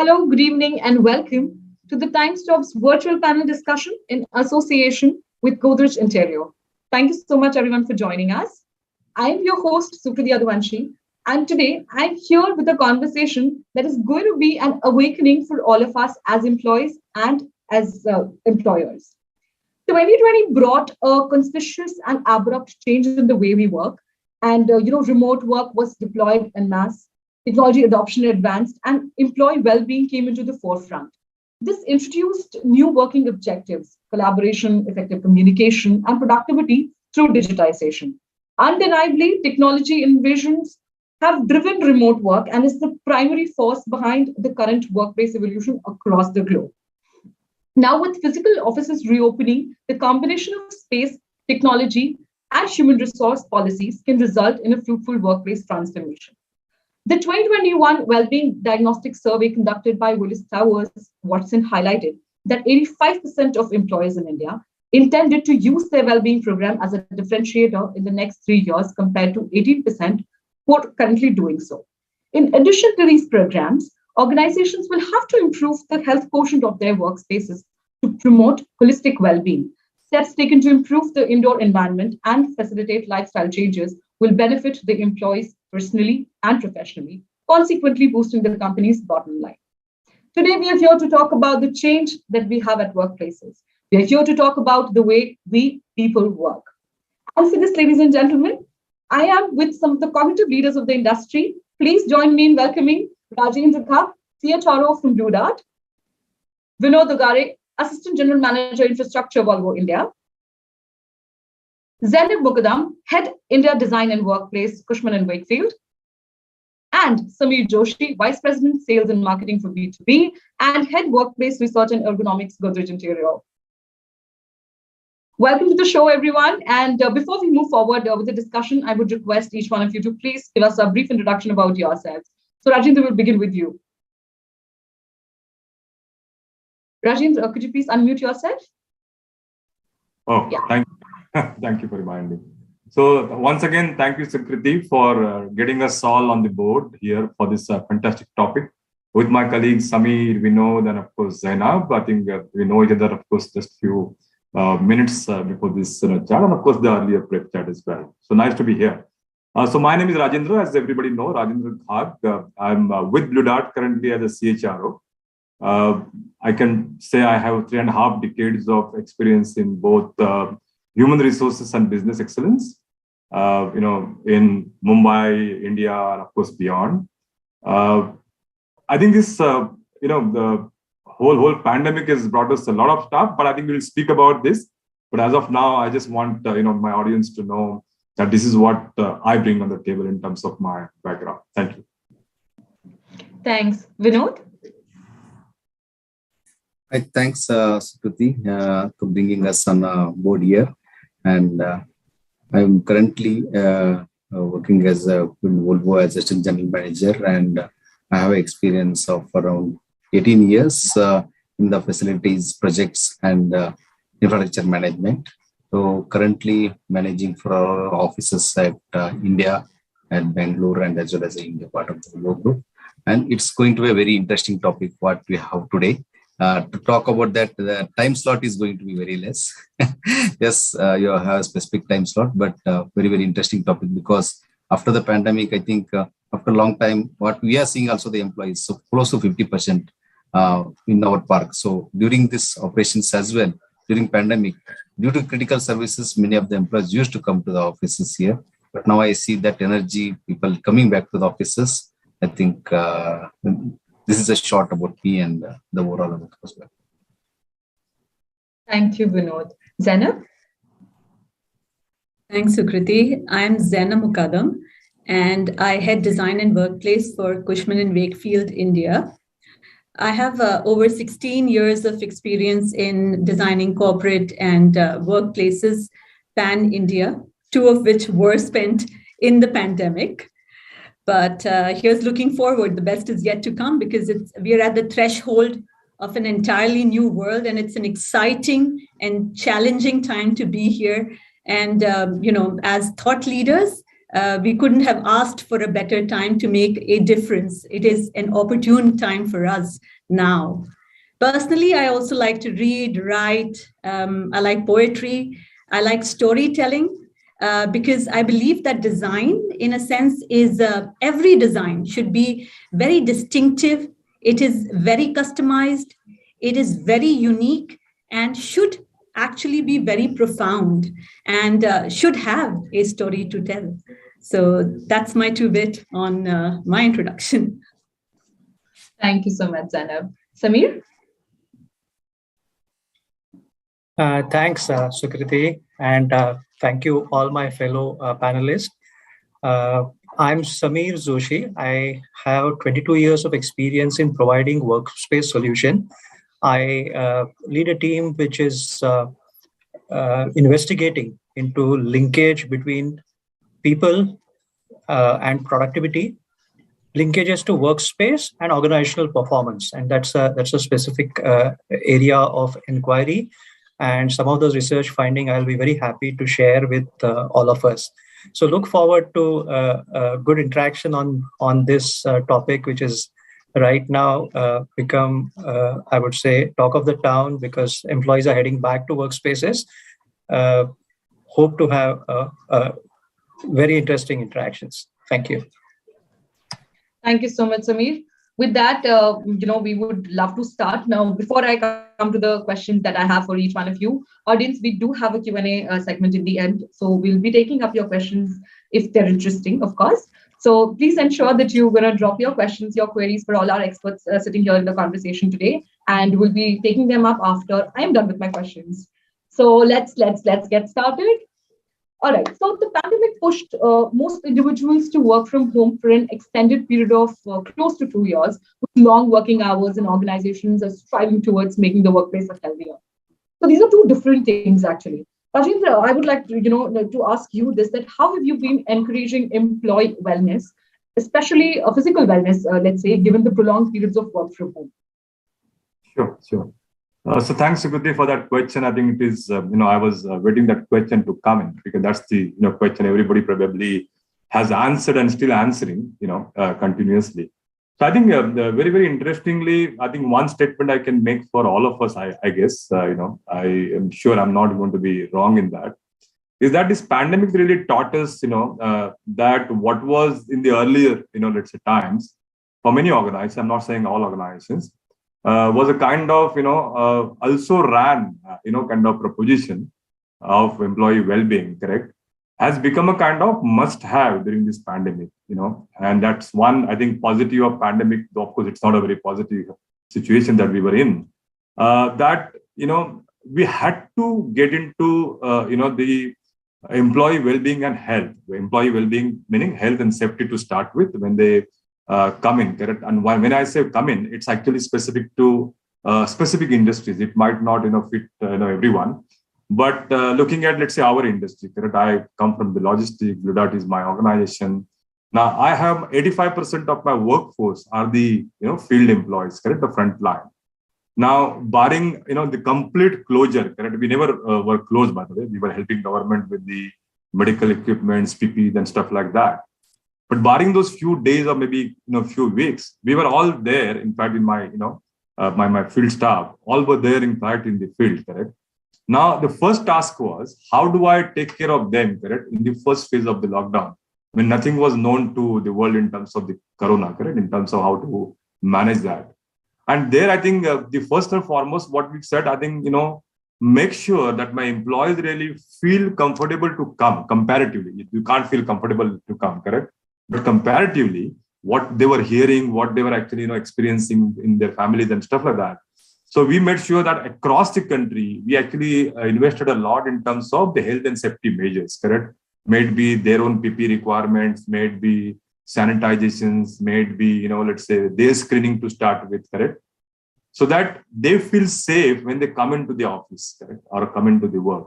Hello, good evening, and welcome to the TimeStop's virtual panel discussion in association with Godrej Interio. Thank you so much, everyone, for joining us. I'm your host, Sukriti Advanshi, and today I'm here with a conversation that is going to be an awakening for all of us as employees and as employers. 2020 brought a conspicuous and abrupt change in the way we work, and remote work was deployed en masse. Technology adoption advanced, and employee well-being came into the forefront. This introduced new working objectives, collaboration, effective communication, and productivity through digitization. Undeniably, technology innovations have driven remote work and is the primary force behind the current workplace evolution across the globe. Now, with physical offices reopening, the combination of space, technology, and human resource policies can result in a fruitful workplace transformation. The 2021 Wellbeing Diagnostic Survey conducted by Willis Towers Watson highlighted that 85% of employers in India intended to use their well-being program as a differentiator in the next 3 years compared to 18% who are currently doing so. In addition to these programs, organizations will have to improve the health quotient of their workspaces to promote holistic well-being. Steps taken to improve the indoor environment and facilitate lifestyle changes will benefit the employees personally and professionally, consequently boosting the company's bottom line. Today, we are here to talk about the change that we have at workplaces. We are here to talk about the way we people work. And for this, ladies and gentlemen, I am with some of the cognitive leaders of the industry. Please join me in welcoming Rajendra Ghag, CHRO from Blue Dart, Vinod Ugare, Assistant General Manager, Infrastructure, Volvo, India, Zainab Mukadam, Head India Design and Workplace, Cushman and Wakefield, and Samir Joshi, Vice President, Sales and Marketing for B2B, and Head Workplace Research and Ergonomics, Godrej Interio. Welcome to the show, everyone. And before we move forward with the discussion, I would request each one of you to please give us a brief introduction about yourselves. So Rajendra, will begin with you. Rajendra, could you please unmute yourself? Oh, yeah. Thank you for reminding me. So once again, thank you, Sukriti, for getting us all on the board here for this fantastic topic. With my colleagues, Samir, Vinod, and of course, Zainab. I think we know each other, of course, just few minutes before this chat, and of course, the earlier prep chat as well. So nice to be here. So my name is Rajendra, as everybody knows, Rajendra Ghag. I'm with Blue Dart currently as a CHRO. I can say I have 3.5 decades of experience in both human resources and business excellence, in Mumbai, India, and of course beyond. I think this, the whole pandemic has brought us a lot of stuff, but I think we'll speak about this. But as of now, I just want my audience to know that this is what I bring on the table in terms of my background. Thank you. Thanks, Vinod. Thanks, Sukriti, for bringing us on board here. And I'm currently working as Volvo as Assistant General Manager, and I have experience of around 18 years in the facilities, projects, and infrastructure management. So currently managing for our offices at India and Bangalore, and as well as the India part of the Volvo group. And it's going to be a very interesting topic what we have today. To talk about that, the time slot is going to be very less. Yes, you have a specific time slot, but very, very interesting topic, because after the pandemic, I think after a long time, what we are seeing also the employees, so close to 50% in our park. So during this operations as well, during pandemic, due to critical services, many of the employees used to come to the offices here. But now I see that energy, people coming back to the offices. I think this is a short about me and the overall about as well. Thank you, Vinod. Zainab? Thanks, Sukriti. I'm Zainab Mukadam, and I head design and workplace for Cushman and Wakefield, India. I have over 16 years of experience in designing corporate and workplaces pan-India, 2 of which were spent in the pandemic. But here's looking forward. The best is yet to come, because we are at the threshold of an entirely new world, and it's an exciting and challenging time to be here. And as thought leaders, We couldn't have asked for a better time to make a difference. It is an opportune time for us now. Personally, I also like to read, write. I like poetry. I like storytelling because I believe that design, in a sense, is every design should be very distinctive. It is very customized. It is very unique and should actually be very profound and should have a story to tell. So that's my two bit on my introduction. Thank you so much, Zainab. Samir? Thanks, Sukriti, and thank you all my fellow panelists. I'm Samir Joshi. I have 22 years of experience in providing workspace solution. I lead a team which is investigating into linkage between people and productivity, linkages to workspace and organizational performance, and that's a specific area of inquiry. And some of those research finding I'll be very happy to share with all of us. So look forward to good interaction on this topic, which is right now become, I would say, talk of the town because employees are heading back to workspaces. Hope to have very interesting interactions. Thank you. Thank you so much, Samir. With that, we would love to start now. Before I come to the questions that I have for each one of you, audience, we do have a Q&A segment in the end. So we'll be taking up your questions if they're interesting, of course. So please ensure that you're going to drop your questions, your queries for all our experts sitting here in the conversation today. And we'll be taking them up after I'm done with my questions. So let's get started. All right, so the pandemic pushed most individuals to work from home for an extended period of close to 2 years, with long working hours, and organizations are striving towards making the workplace healthier. So these are two different things, actually. Rajendra, I would like to, to ask you this: that how have you been encouraging employee wellness, especially physical wellness, let's say, given the prolonged periods of work from home? Sure. So thanks, Sukriti, for that question. I think it is, I was waiting that question to come in because that's the question everybody probably has answered and still answering, continuously. So I think very, very interestingly, I think one statement I can make for all of us, I guess, I am sure I'm not going to be wrong in that, is that this pandemic really taught us, that what was in the earlier, let's say times, for many organizations, I'm not saying all organizations, was a kind of, also ran, kind of proposition of employee well-being, correct, has become a kind of must-have during this pandemic, and that's one, I think, positive of pandemic. Of course, it's not a very positive situation that we were in, that, we had to get into, the employee well-being and health. Employee well-being meaning health and safety to start with when they come in, correct? And when I say come in, it's actually specific to specific industries. It might not, fit, everyone. But looking at, let's say, our industry, correct? I come from the logistics. Blue Dart is my organization. Now, I have 85% of my workforce are the, field employees, correct? The front line. Now, barring, the complete closure, correct? We never were closed, by the way. We were helping government with the medical equipments, PPEs and stuff like that. But barring those few days or maybe few weeks, we were all there. In fact, in my my field staff, all were there. In fact, in the field, correct. Now, the first task was how do I take care of them, correct, in the first phase of the lockdown, when nothing was known to the world in terms of the corona, correct, in terms of how to manage that. And there, I think the first and foremost, what we said, I think make sure that my employees really feel comfortable to come. Comparatively, you can't feel comfortable to come, correct. But comparatively, what they were hearing, what they were actually experiencing in their families and stuff like that. So we made sure that across the country, we actually invested a lot in terms of the health and safety measures, correct? May it be their own PP requirements, may it be sanitizations, may it be, let's say their screening to start with, correct? So that they feel safe when they come into the office, correct? Or come into the work.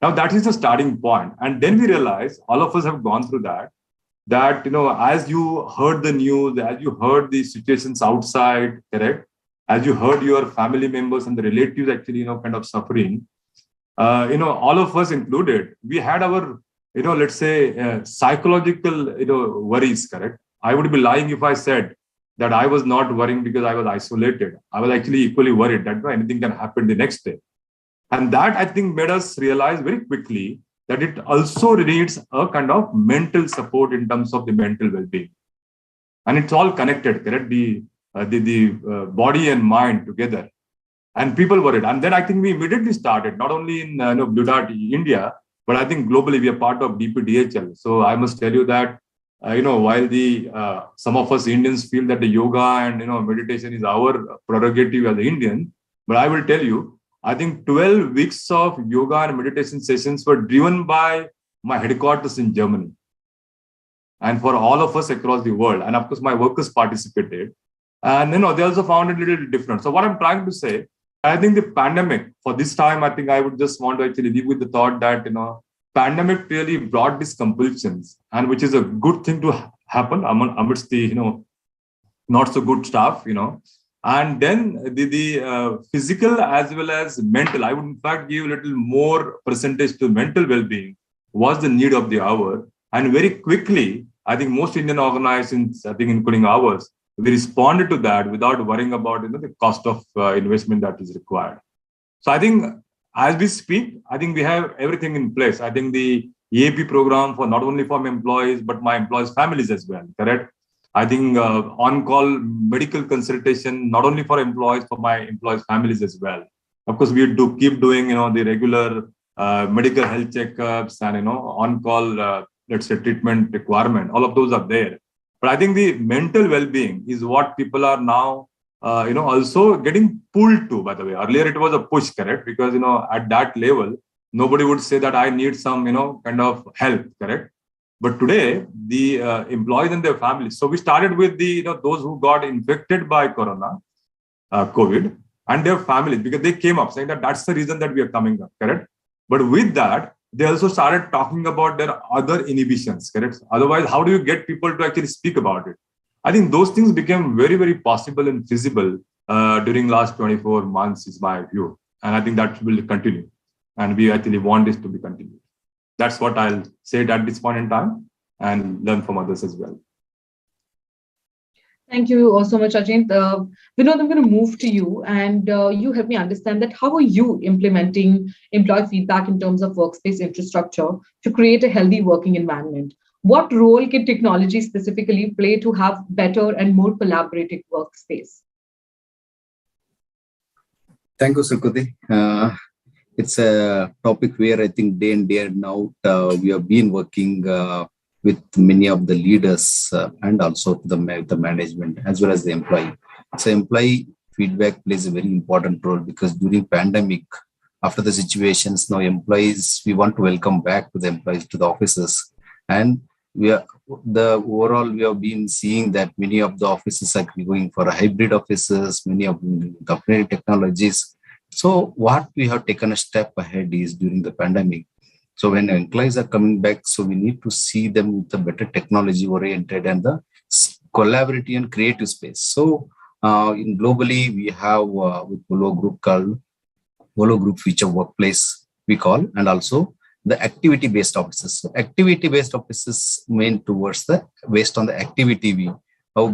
Now that is the starting point. And then we realize all of us have gone through that, as you heard the news, as you heard the situations outside, correct? As you heard your family members and the relatives actually, kind of suffering, all of us included, we had our let's say psychological, worries, correct? I would be lying if I said that I was not worrying because I was isolated. I was actually equally worried that anything can happen the next day. And that, I think, made us realize very quickly that it also needs a kind of mental support in terms of the mental well-being. And it's all connected, correct? The body and mind together. And people worried. And then I think we immediately started, not only in Blue Dart, India, but I think globally we are part of DPDHL. So I must tell you that, while some of us Indians feel that the yoga and, meditation is our prerogative as an Indian, but I will tell you, I think 12 weeks of yoga and meditation sessions were driven by my headquarters in Germany. And for all of us across the world. And of course, my workers participated. And, they also found it a little different. So what I'm trying to say, I think the pandemic, for this time, I think I would just want to actually leave with the thought that, pandemic really brought these compulsions, and which is a good thing to happen amidst the, not so good stuff, And then the physical as well as mental, I would in fact give a little more percentage to mental well-being was the need of the hour. And very quickly, I think most Indian organizations, I think including ours, we responded to that without worrying about the cost of investment that is required. So I think as we speak, I think we have everything in place. I think the EAP program for not only for my employees, but my employees' families as well, correct? I think on-call medical consultation, not only for employees, for my employees' families as well. Of course, we do keep doing, the regular medical health checkups and, on-call, let's say, treatment requirement. All of those are there. But I think the mental well-being is what people are now, also getting pulled to, by the way. Earlier, it was a push, correct? Because, at that level, nobody would say that I need some, kind of help, correct? But today, the employees and their families. So we started with the, those who got infected by COVID, and their families, because they came up saying that that's the reason that we are coming up, correct? But with that, they also started talking about their other inhibitions, correct? Otherwise, how do you get people to actually speak about it? I think those things became very, very possible and feasible during last 24 months is my view. And I think that will continue. And we actually want this to be continued. That's what I'll say at this point in time and learn from others as well. Thank you so much, Ajit. Vinod, I'm going to move to you, and you help me understand that how are you implementing employee feedback in terms of workspace infrastructure to create a healthy working environment? What role can technology specifically play to have better and more collaborative workspace? Thank you, Sukriti. It's a topic where I think day in, day out, we have been working with many of the leaders and also the management as well as the employee. So employee feedback plays a very important role because during pandemic, after the situations, now employees, we want to welcome back to the employees to the offices. And we have been seeing that many of the offices are going for a hybrid offices, many of the upgraded technologies. So what we have taken a step ahead is during the pandemic. So when employees are coming back, so we need to see them with a better technology oriented and the collaborative and creative space. So globally, we have with Volvo Group called Volvo Group Future Workplace, we call, and also the activity-based offices. So activity-based offices mean towards based on the activity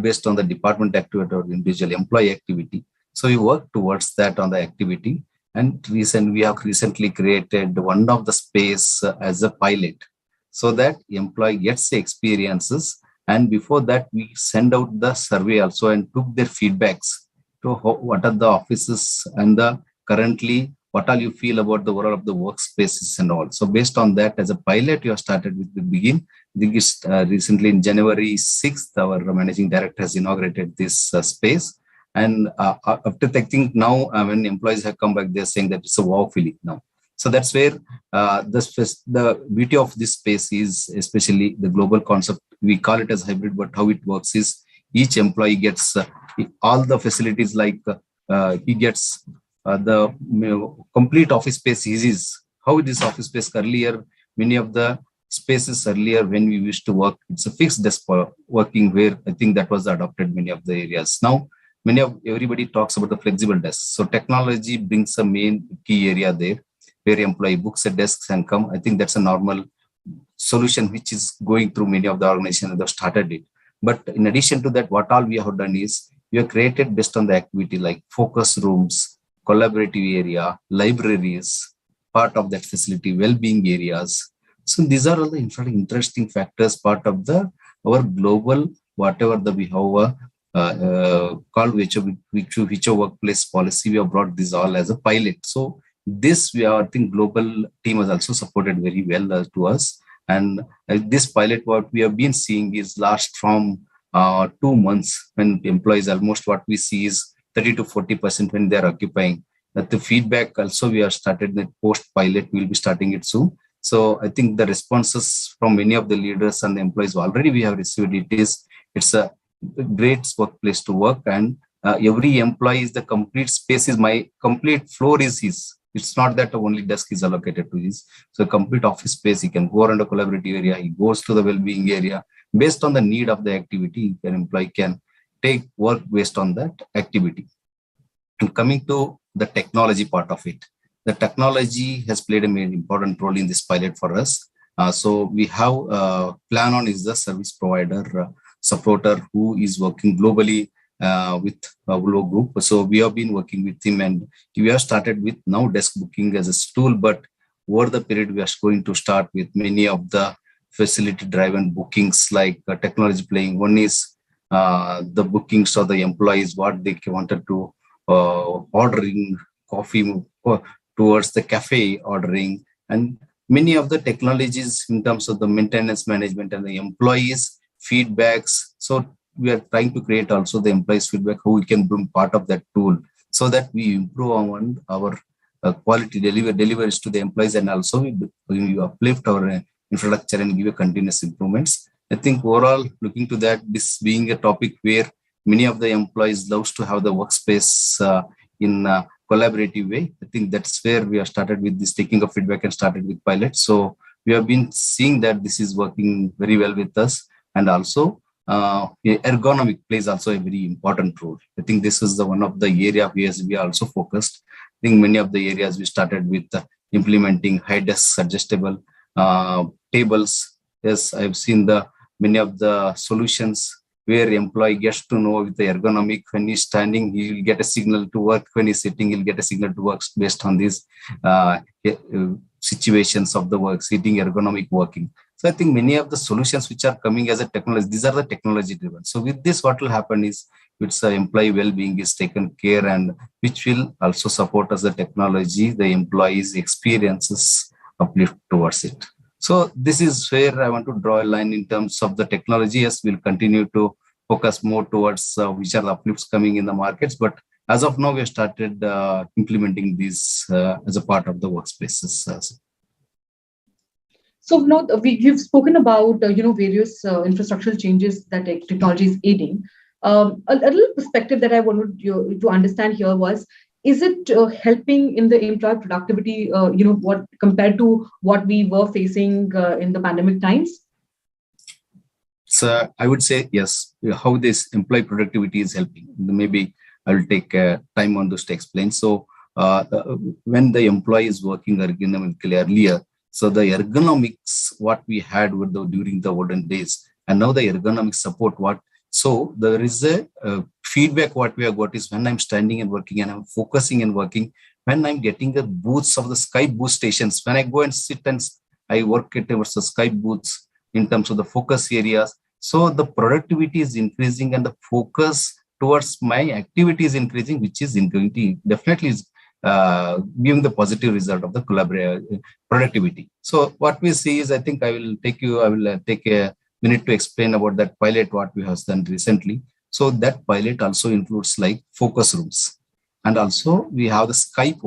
based on the department activity or individual employee activity. So we work towards that on the activity. And we have recently created one of the space as a pilot so that the employee gets the experiences. And before that, we send out the survey also and took their feedbacks to what are the offices and currently what all you feel about the overall of the workspaces and all. So based on that, as a pilot, you have started with the begin. I think it's recently in January 6th, our managing director has inaugurated this space. And after think now, when employees have come back, they're saying that it's a wow feeling now. So that's where the beauty of this space is, especially the global concept. We call it as hybrid, but how it works is each employee gets all the facilities like he gets the complete office space. How this office space earlier, many of the spaces earlier when we used to work, it's a fixed desk for working where I think that was adopted many of the areas. Now, everybody talks about the flexible desk. So technology brings a main key area there where employee books a desks and come. I think that's a normal solution which is going through many of the organizations that have started it. But in addition to that, what all we have done is we have created based on the activity like focus rooms, collaborative area, libraries, part of that facility, well-being areas. So these are all the interesting factors, part of our global, whatever we have called which workplace policy, we have brought this all as a pilot. So this I think global team has also supported very well to us. And this pilot, what we have been seeing is last from 2 months when employees almost what we see is 30 to 40% when they are occupying. That the feedback also we have started the post pilot, we'll be starting it soon. So I think the responses from many of the leaders and the employees already we have received it's a great workplace to work, and every employee is the complete space is my complete floor is his. It's not that only desk is allocated to his. So complete office space, he can go around a collaborative area, he goes to the well-being area. Based on the need of the activity, an employee can take work based on that activity. And coming to the technology part of it, the technology has played a very important role in this pilot for us. So we have Plan On is the service provider supporter who is working globally with Volvo Group. So we have been working with him, and we have started with now desk booking as a tool, but over the period we are going to start with many of the facility driven bookings like technology playing. One is the bookings of the employees, what they wanted to ordering coffee towards the cafe ordering, and many of the technologies in terms of the maintenance management and the employees feedbacks. So we are trying to create also the employees feedback, how we can bring part of that tool so that we improve on our quality deliveries to the employees, and also we uplift our infrastructure and give a continuous improvements. I think overall looking to that, this being a topic where many of the employees loves to have the workspace in a collaborative way. I think that's where we have started with this taking of feedback and started with pilot. So we have been seeing that this is working very well with us, and also ergonomic plays also a very important role. I think this is the one of the area where we are also focused. I think many of the areas we started with implementing high desk adjustable tables. Yes, I've seen many of the solutions where employee gets to know with the ergonomic. When he's standing, he will get a signal to work. When he's sitting, he'll get a signal to work based on these situations of the work, sitting, ergonomic working. So I think many of the solutions which are coming as a technology, these are the technology driven. So with this, what will happen is it's employee well-being is taken care, and which will also support as the technology, the employees' experiences uplift towards it. So this is where I want to draw a line in terms of the technology. Yes, we'll continue to focus more towards which are the uplifts coming in the markets. But as of now, we have started implementing these as a part of the workspaces. So, Vinod, you've spoken about various infrastructural changes that technology is aiding. A little perspective that I wanted you to understand here was: is it helping in the employee productivity? What compared to what we were facing in the pandemic times? So I would say yes. How this employee productivity is helping. Maybe I will take time on this to explain. So when the employee is working ergonomically earlier. So the ergonomics, what we had with during the olden days, and now the ergonomic support, so there is a feedback what we have got is when I'm standing and working and I'm focusing and working, when I'm getting the booths of the Skype booth stations, when I go and sit and I work at towards the Skype booths in terms of the focus areas. So the productivity is increasing and the focus towards my activity is increasing, which is going to definitely is giving the positive result of the productivity. So what we see is, I think I will take a minute to explain about that pilot, what we have done recently. So that pilot also includes like focus rooms, and also we have the Skype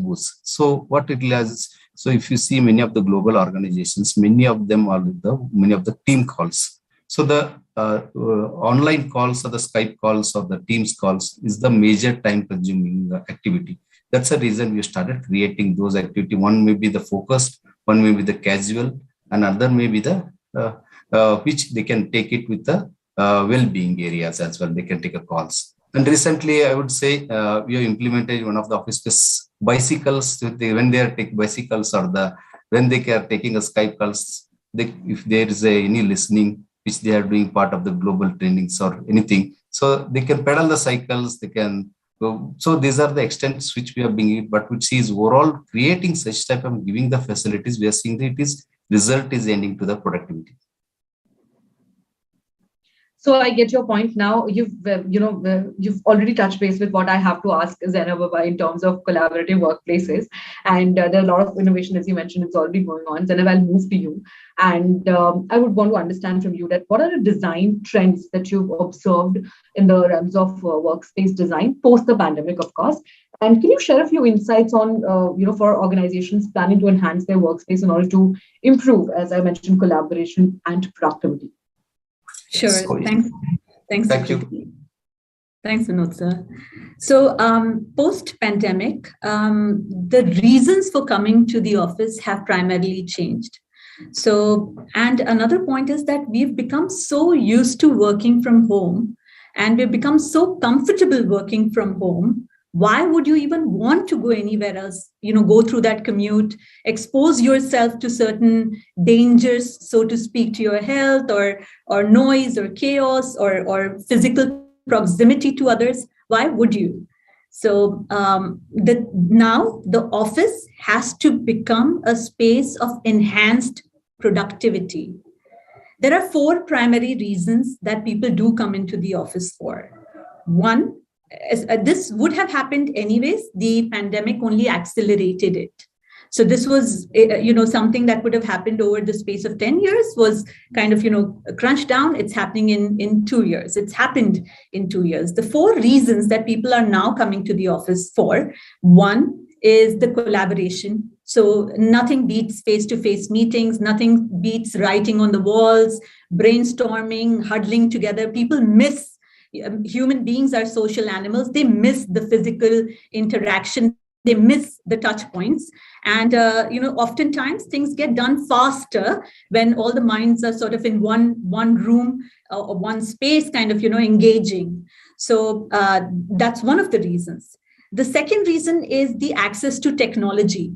booths. So what it has, so if you see many of the global organizations, many of them are many of the team calls. So the online calls or the Skype calls or the Teams calls is the major time consuming activity. That's the reason we started creating those activity. One may be the focused, one may be the casual, another may be the which they can take it with the well-being areas as well. They can take a calls. And recently, I would say we have implemented one of the office space bicycles. When they are taking bicycles or when they are taking a Skype calls, if there is any listening, which they are doing part of the global trainings or anything, so they can pedal the cycles, they can go. So these are the extents which we are bringing, but which is overall creating such type of giving the facilities, we are seeing that it is result is ending to the productivity. So I get your point now. You've already touched base with what I have to ask Zainab in terms of collaborative workplaces, and there are a lot of innovation, as you mentioned, it's already going on. Zainab, I'll move to you, and I would want to understand from you that what are the design trends that you've observed in the realms of workspace design post the pandemic, of course, and can you share a few insights on for organizations planning to enhance their workspace in order to improve, as I mentioned, collaboration and productivity? Sure. Thanks. Thank you. Thanks, Vinod, sir. So post-pandemic, the reasons for coming to the office have primarily changed. So, and another point is that we've become so used to working from home, and we've become so comfortable working from home. Why would you even want to go anywhere else? Go through that commute, expose yourself to certain dangers, so to speak, to your health, or noise, or chaos, or physical proximity to others. Why would you? So now the office has to become a space of enhanced productivity. There are 4 primary reasons that people do come into the office for. One, this would have happened anyways. The pandemic only accelerated it. So this was, something that would have happened over the space of 10 years was kind of, crunched down. It's happening in 2 years. It's happened in 2 years. The 4 reasons that people are now coming to the office for, one is the collaboration. So nothing beats face-to-face meetings. Nothing beats writing on the walls, brainstorming, huddling together. People miss. Human beings are social animals. They miss the physical interaction. They miss the touch points. And, oftentimes things get done faster when all the minds are sort of in one room or one space kind of, engaging. So that's one of the reasons. The second reason is the access to technology.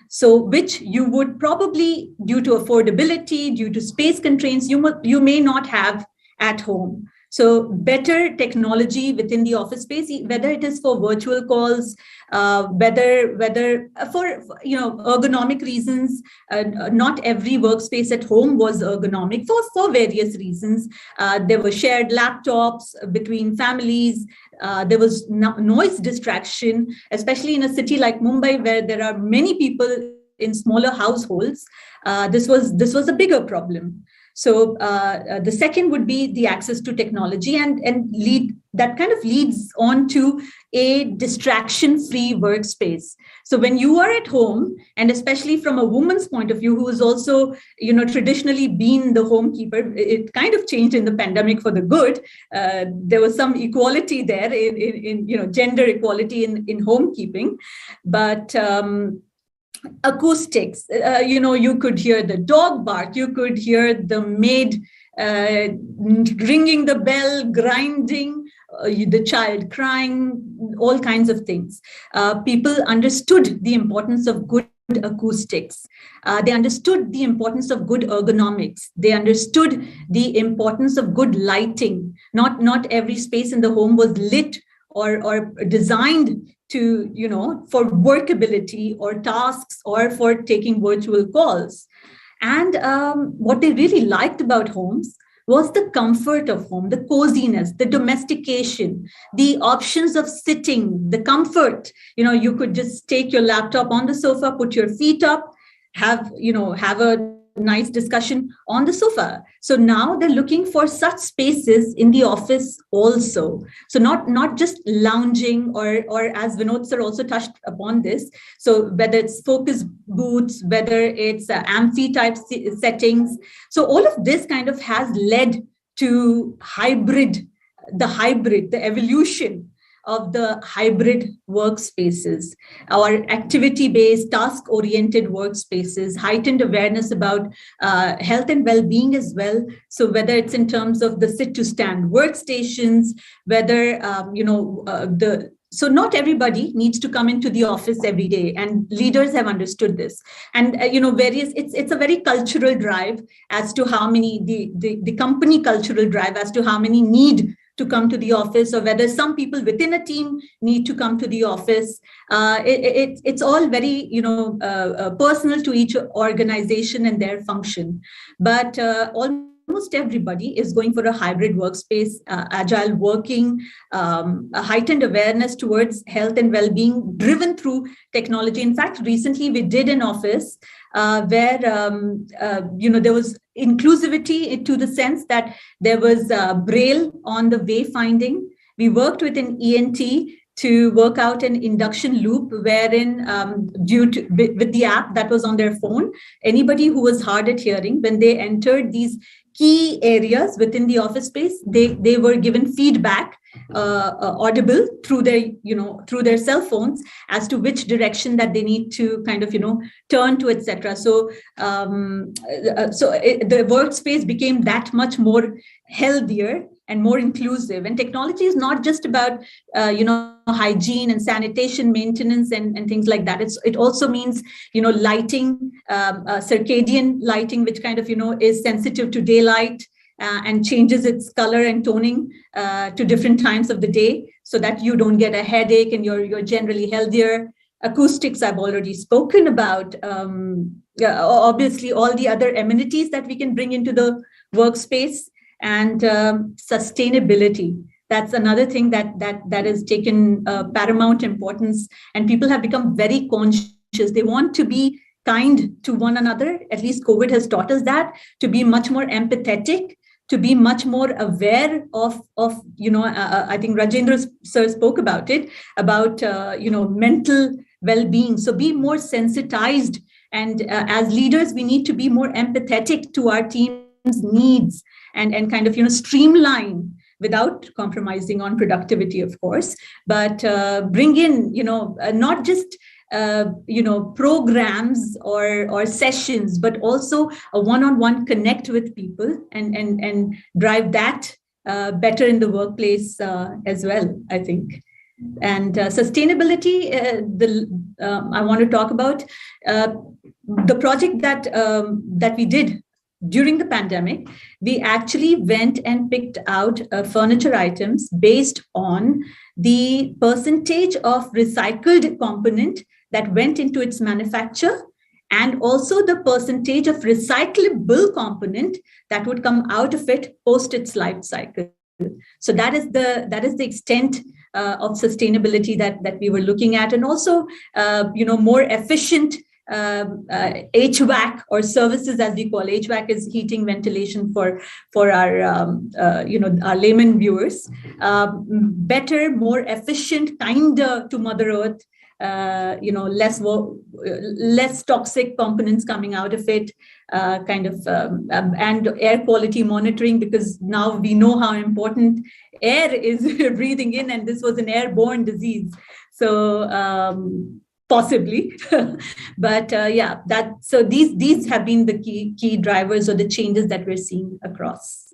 So which you would probably, due to affordability, due to space constraints, you may not have at home. So better technology within the office space, whether it is for virtual calls, whether for ergonomic reasons. Not every workspace at home was ergonomic for various reasons. There were shared laptops between families. There was noise distraction, especially in a city like Mumbai, where there are many people in smaller households. This was a bigger problem. So the second would be the access to technology, and that kind of leads on to a distraction-free workspace. So when you are at home, and especially from a woman's point of view, who has also traditionally been the homekeeper, it kind of changed in the pandemic for the good. There was some equality there in gender equality in homekeeping, but acoustics, you could hear the dog bark, you could hear the maid ringing the bell, grinding, the child crying, all kinds of things. People understood the importance of good acoustics. They understood the importance of good ergonomics. They understood the importance of good lighting. Not every space in the home was lit or designed to, for workability or tasks or for taking virtual calls. And what they really liked about homes was the comfort of home, the coziness, the domestication, the options of sitting, the comfort. You could just take your laptop on the sofa, put your feet up, have a nice discussion on the sofa. So now they're looking for such spaces in the office also. So not just lounging or as Vinod sir also touched upon this. So whether it's focus booths, whether it's amphi type settings. So all of this kind of has led to the evolution of the hybrid workspaces, our activity-based, task-oriented workspaces, heightened awareness about health and well-being as well. So whether it's in terms of the sit-to-stand workstations, whether the So not everybody needs to come into the office every day, and leaders have understood this. And it's a very cultural drive as to how many the company cultural drive as to how many need to come to the office, or whether some people within a team need to come to the office. It's all very personal to each organization and their function. But almost everybody is going for a hybrid workspace, agile working, a heightened awareness towards health and well-being driven through technology. In fact, recently we did an office where there was inclusivity to the sense that there was braille on the wayfinding. We worked with an ENT to work out an induction loop wherein with the app that was on their phone, anybody who was hard at hearing, when they entered these key areas within the office space, they were given feedback audible through their cell phones as to which direction that they need to kind of turn to, etc. So the workspace became that much more healthier and more inclusive. And technology is not just about hygiene and sanitation maintenance and things like that. It also means lighting, circadian lighting, which kind of is sensitive to daylight and changes its color and toning to different times of the day, so that you don't get a headache and you're generally healthier. Acoustics I've already spoken about. Obviously, all the other amenities that we can bring into the workspace. And sustainability. That's another thing that has taken paramount importance, and people have become very conscious. They want to be kind to one another. At least COVID has taught us that, to be much more empathetic, to be much more aware of I think Rajendra sir spoke about it, about mental well-being. So be more sensitized, and as leaders, we need to be more empathetic to our team's needs. And kind of streamline without compromising on productivity, of course, but bring in not just programs or sessions, but also a one-on-one connect with people and drive that better in the workplace as well, I think. And sustainability, I want to talk about the project that we did. During the pandemic, we actually went and picked out furniture items based on the percentage of recycled component that went into its manufacture, and also the percentage of recyclable component that would come out of it post its life cycle. So that is the extent of sustainability that we were looking at, and also more efficient HVAC, or services as we call. HVAC is heating, ventilation for our our layman viewers. Better, more efficient, kinder to Mother Earth. Less toxic components coming out of it. And air quality monitoring, because now we know how important air is breathing in, and this was an airborne disease. So. Possibly, but so these have been the key drivers or the changes that we're seeing across.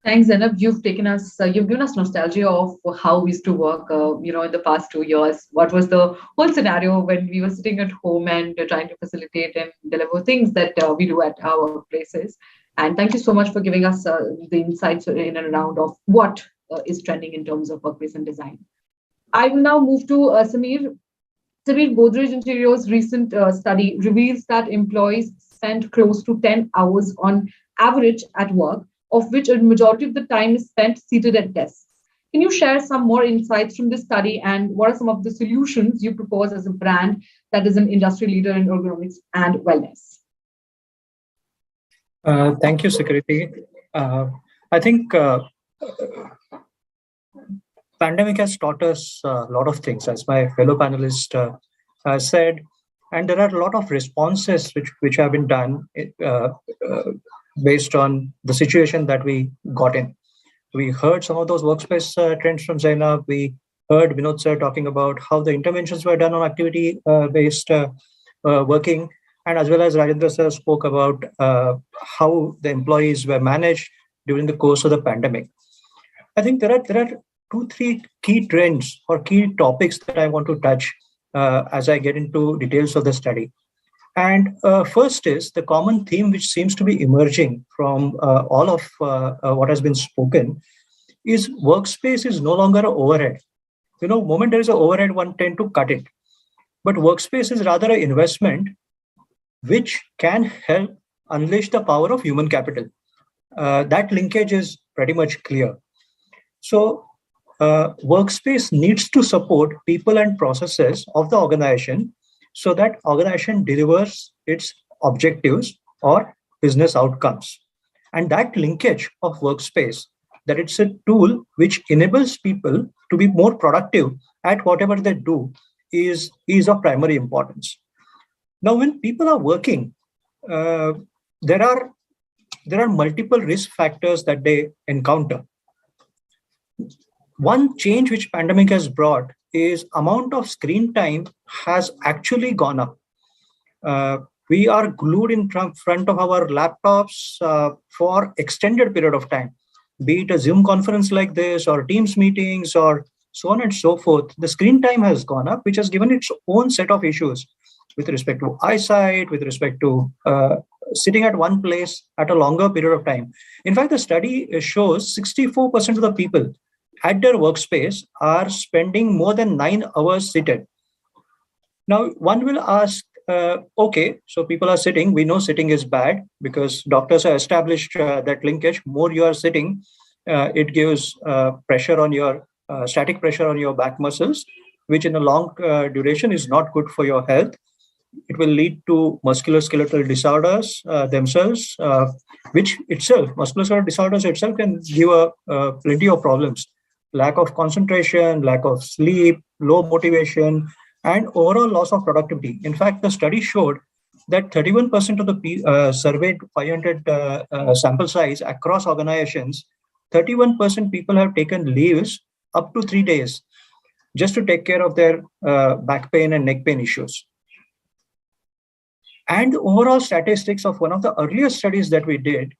Thanks, Zainab. You've given us nostalgia of how we used to work, in the past 2 years. What was the whole scenario when we were sitting at home and trying to facilitate and deliver things that we do at our places. And thank you so much for giving us the insights in and around of what is trending in terms of workplace and design. I will now move to Samir. Samir, Godrej Interior's recent study reveals that employees spend close to 10 hours on average at work, of which a majority of the time is spent seated at desks. Can you share some more insights from this study, and what are some of the solutions you propose as a brand that is an industry leader in ergonomics and wellness? Thank you, Sukriti. I think pandemic has taught us a lot of things, as my fellow panelist said, and there are a lot of responses which have been done based on the situation that we got in. We heard some of those workspace trends from Zainab. We heard Vinod sir talking about how the interventions were done on activity-based working, and as well as Rajendra sir spoke about how the employees were managed during the course of the pandemic. I think there are three key trends or key topics that I want to touch as I get into details of the study. And first is the common theme which seems to be emerging from all of what has been spoken is workspace is no longer an overhead. Moment there is an overhead, one tend to cut it. But workspace is rather an investment which can help unleash the power of human capital. That linkage is pretty much clear. So workspace needs to support people and processes of the organization so that organization delivers its objectives or business outcomes. And that linkage of workspace, that it's a tool which enables people to be more productive at whatever they do, is of primary importance. Now, when people are working, there are multiple risk factors that they encounter. One change which pandemic has brought is amount of screen time has actually gone up. We are glued in front of our laptops for extended period of time, be it a Zoom conference like this or Teams meetings or so on and so forth. The screen time has gone up, which has given its own set of issues with respect to eyesight, with respect to sitting at one place at a longer period of time. In fact, the study shows 64% of the people at their workspace are spending more than 9 hours seated. Now, one will ask, okay, so people are sitting. We know sitting is bad because doctors have established that linkage. More you are sitting, it gives pressure on your static pressure on your back muscles, which in a long duration is not good for your health. It will lead to musculoskeletal disorders themselves, which itself, musculoskeletal disorders itself can give plenty of problems. Lack of concentration, lack of sleep, low motivation, and overall loss of productivity. In fact, the study showed that 31% of the surveyed 500 sample size across organizations, 31% people have taken leaves up to 3 days just to take care of their back pain and neck pain issues. And the overall statistics of one of the earliest studies that we did,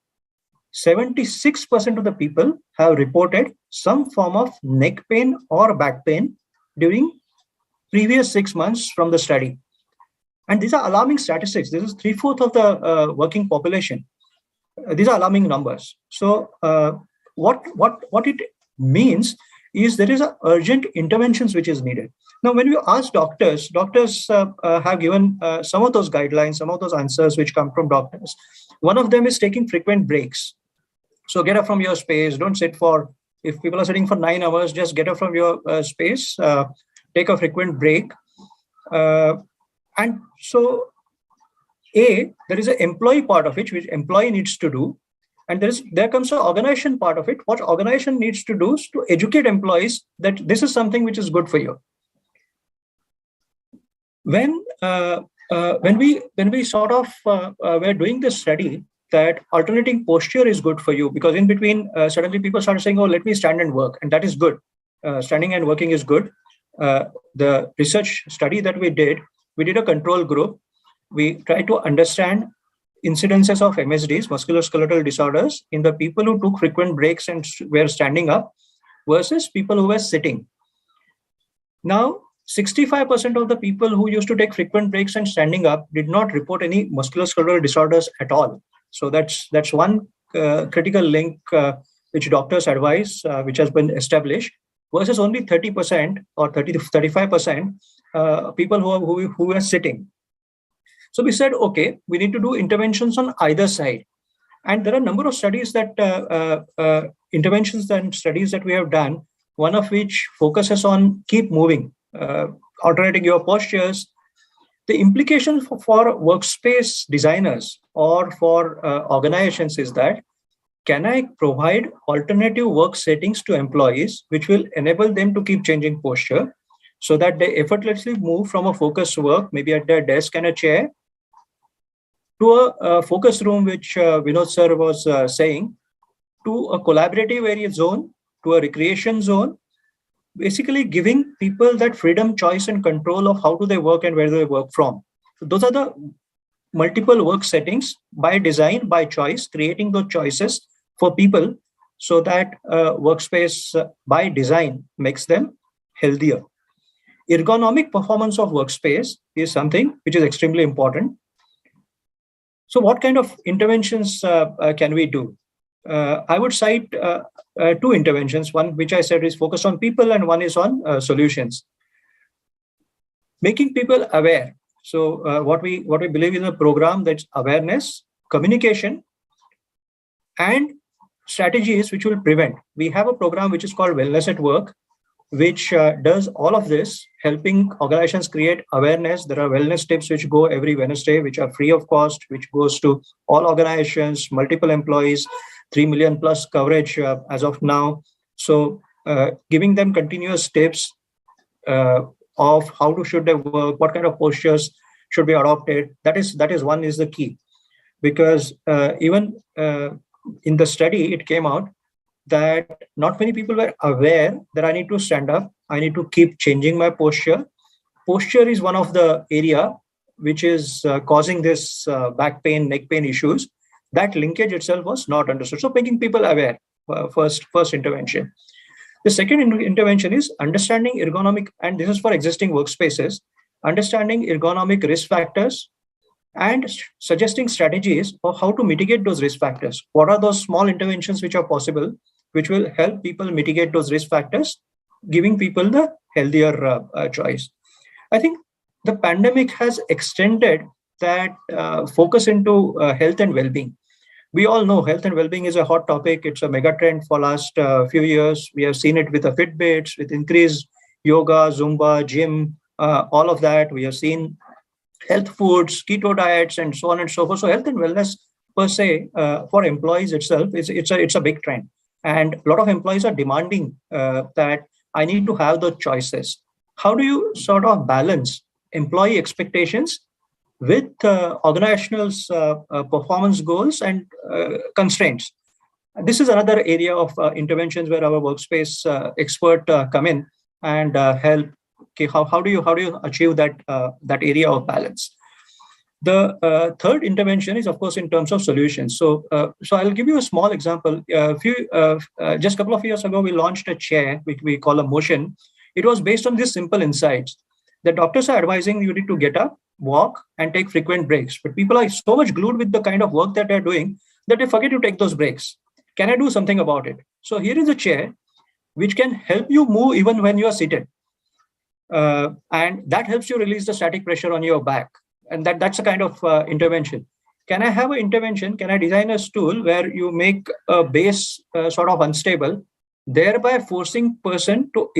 76% of the people have reported some form of neck pain or back pain during previous 6 months from the study. And these are alarming statistics. This is 3/4 of the working population. These are alarming numbers. So what it means is there is a urgent interventions which is needed. Now, when we ask doctors have given some of those guidelines, some of those answers which come from doctors. One of them is taking frequent breaks. So get up from your space. Don't sit if people are sitting for 9 hours, just get up from your space, take a frequent break. And so, there is an employee part of it, which employee needs to do. And there comes an organization part of it. What organization needs to do is to educate employees that this is something which is good for you. When we sort of were doing this study, that alternating posture is good for you, because in between suddenly people started saying, oh, let me stand and work. And that is good. Standing and working is good. The research study that we did a control group. We tried to understand incidences of MSDs, musculoskeletal disorders, in the people who took frequent breaks and were standing up versus people who were sitting. Now, 65% of the people who used to take frequent breaks and standing up did not report any musculoskeletal disorders at all. So that's one critical link which doctors advise, which has been established, versus only 30% or 30 to 35% people who were sitting. So we said, okay, we need to do interventions on either side. And there are a number of studies interventions and studies that we have done, one of which focuses on keep moving, alternating your postures. The implication for workspace designers or for organizations is that, can I provide alternative work settings to employees, which will enable them to keep changing posture so that they effortlessly move from a focused work, maybe at their desk and a chair, to a focus room, which Vinod sir was saying, to a collaborative area zone, to a recreation zone, basically giving people that freedom, choice, and control of how do they work and where do they work from. So those are the multiple work settings by design, by choice, creating those choices for people so that workspace by design makes them healthier. Ergonomic performance of workspace is something which is extremely important. So what kind of interventions can we do? I would cite two interventions, one which I said is focused on people and one is on solutions. Making people aware. So what we believe in a program, that's awareness, communication, and strategies which will prevent. We have a program which is called Wellness at Work, which does all of this, helping organizations create awareness. There are wellness tips which go every Wednesday, which are free of cost, which goes to all organizations, multiple employees, 3 million plus coverage as of now. So giving them continuous tips of how should they work, what kind of postures should be adopted. That is one is the key, because even in the study, it came out that not many people were aware that I need to stand up, I need to keep changing my posture. Posture is one of the area which is causing this back pain, neck pain issues. That linkage itself was not understood. So making people aware, first intervention. The second intervention is understanding ergonomic, and this is for existing workspaces, understanding ergonomic risk factors and suggesting strategies of how to mitigate those risk factors. What are those small interventions which are possible, which will help people mitigate those risk factors, giving people the healthier choice. I think the pandemic has extended that focus into health and well-being. We all know health and well-being is a hot topic. It's a mega trend for last few years. We have seen it with the Fitbits, with increased yoga, Zumba, gym, all of that. We have seen health foods, keto diets, and so on and so forth. So health and wellness per se for employees itself, it's a big trend. And a lot of employees are demanding that I need to have the choices. How do you sort of balance employee expectations with organizational's performance goals and constraints? This is another area of interventions where our workspace expert come in and help. Okay, how do you achieve that area of balance? The third intervention is, of course, in terms of solutions. So I'll give you a small example. Just a couple of years ago, we launched a chair which we call a motion. It was based on these simple insights. The doctors are advising you need to get up, walk, and take frequent breaks. But people are so much glued with the kind of work that they're doing that they forget to take those breaks. Can I do something about it? So here is a chair which can help you move even when you are seated. And that helps you release the static pressure on your back. And that's a kind of intervention. Can I have an intervention? Can I design a stool where you make a base sort of unstable, thereby forcing person to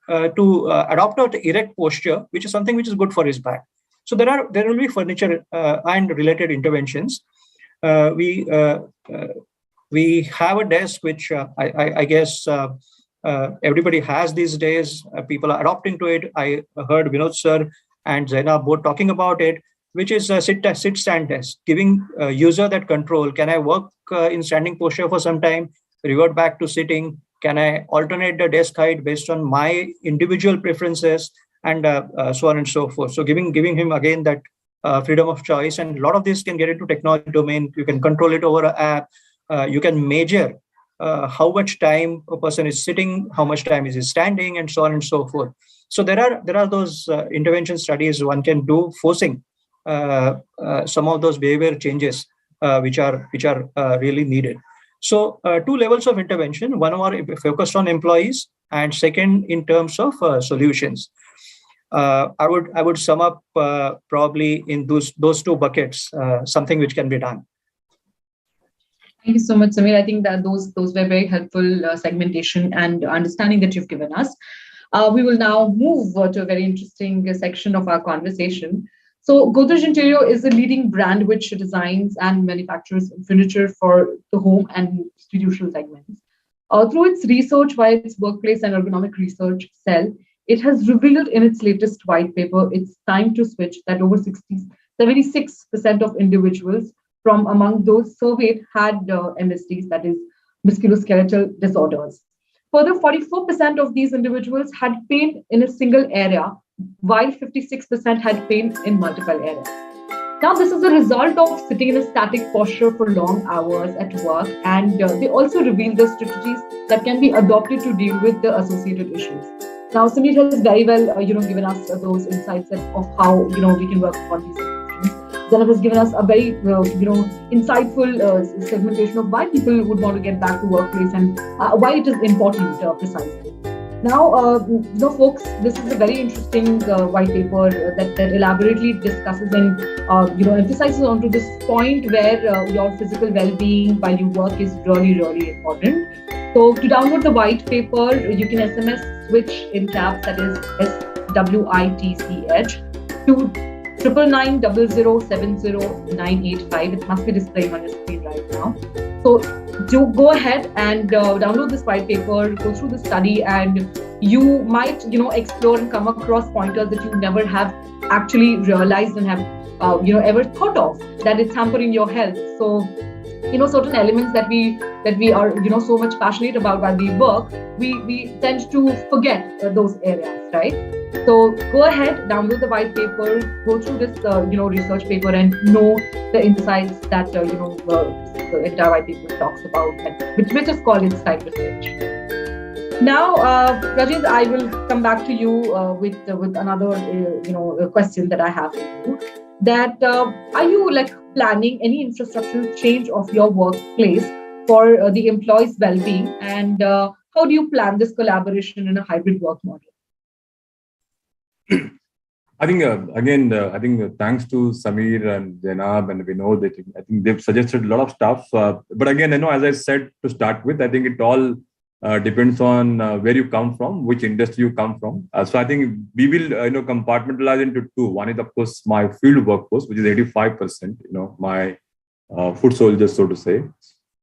adopt an erect posture, which is something which is good for his back. So there will be furniture and related interventions. We have a desk which I guess everybody has these days. People are adopting to it. I heard Vinod sir and Zainab both talking about it, which is a sit-stand desk, giving user that control. Can I work in standing posture for some time, revert back to sitting? Can I alternate the desk height based on my individual preferences, and so on and so forth? So giving him again that freedom of choice. And a lot of this can get into technology domain. You can control it over an app. You can measure how much time a person is sitting, how much time is he standing, and so on and so forth. So there are those intervention studies one can do, forcing some of those behavior changes which are really needed. So two levels of intervention: one are focused on employees, and second in terms of solutions. I would sum up probably in those two buckets, something which can be done. Thank you so much, Samir. I think that those were very helpful segmentation and understanding that you've given us. We will now move to a very interesting section of our conversation. So Godrej Interio is a leading brand which designs and manufactures furniture for the home and institutional segments. Through its research via its workplace and ergonomic research cell, it has revealed in its latest white paper, It's Time to Switch, that over 76% of individuals from among those surveyed had MSDs, that is musculoskeletal disorders. Further, 44% of these individuals had pain in a single area, while 56% had pain in multiple areas. Now, this is a result of sitting in a static posture for long hours at work, and they also reveal the strategies that can be adopted to deal with the associated issues. Now, Samir has very well, given us those insights of how, we can work on these solutions. Zainab has given us a very, insightful segmentation of why people would want to get back to workplace and why it is important precisely. Now, folks, this is a very interesting white paper that elaborately discusses and, emphasizes onto this point where your physical well-being while you work is really, really important. So to download the white paper, you can SMS switch in caps, that is SWITCH, to 999-0070985. It must be displaying on your screen right now. So do go ahead and download this white paper, go through the study, and you might, explore and come across pointers that you never have actually realized and have, ever thought of, that it's hampering your health. So, certain elements that we are, so much passionate about while we work, we tend to forget those areas, right? So go ahead, download the white paper, go through this, research paper, and know the insights that, the entire white paper talks about, which is called insight research. Now, Rajendra, I will come back to you with another, question that I have for you. That are you planning any infrastructural change of your workplace for the employees' well-being, and how do you plan this collaboration in a hybrid work model? I think thanks to Samir and Zainab and Vinod, I think they've suggested a lot of stuff. But again, as I said to start with, I think it all depends on where you come from, which industry you come from. So I think we will compartmentalize into two. One is, of course, my field workforce, which is 85%, my foot soldiers, so to say.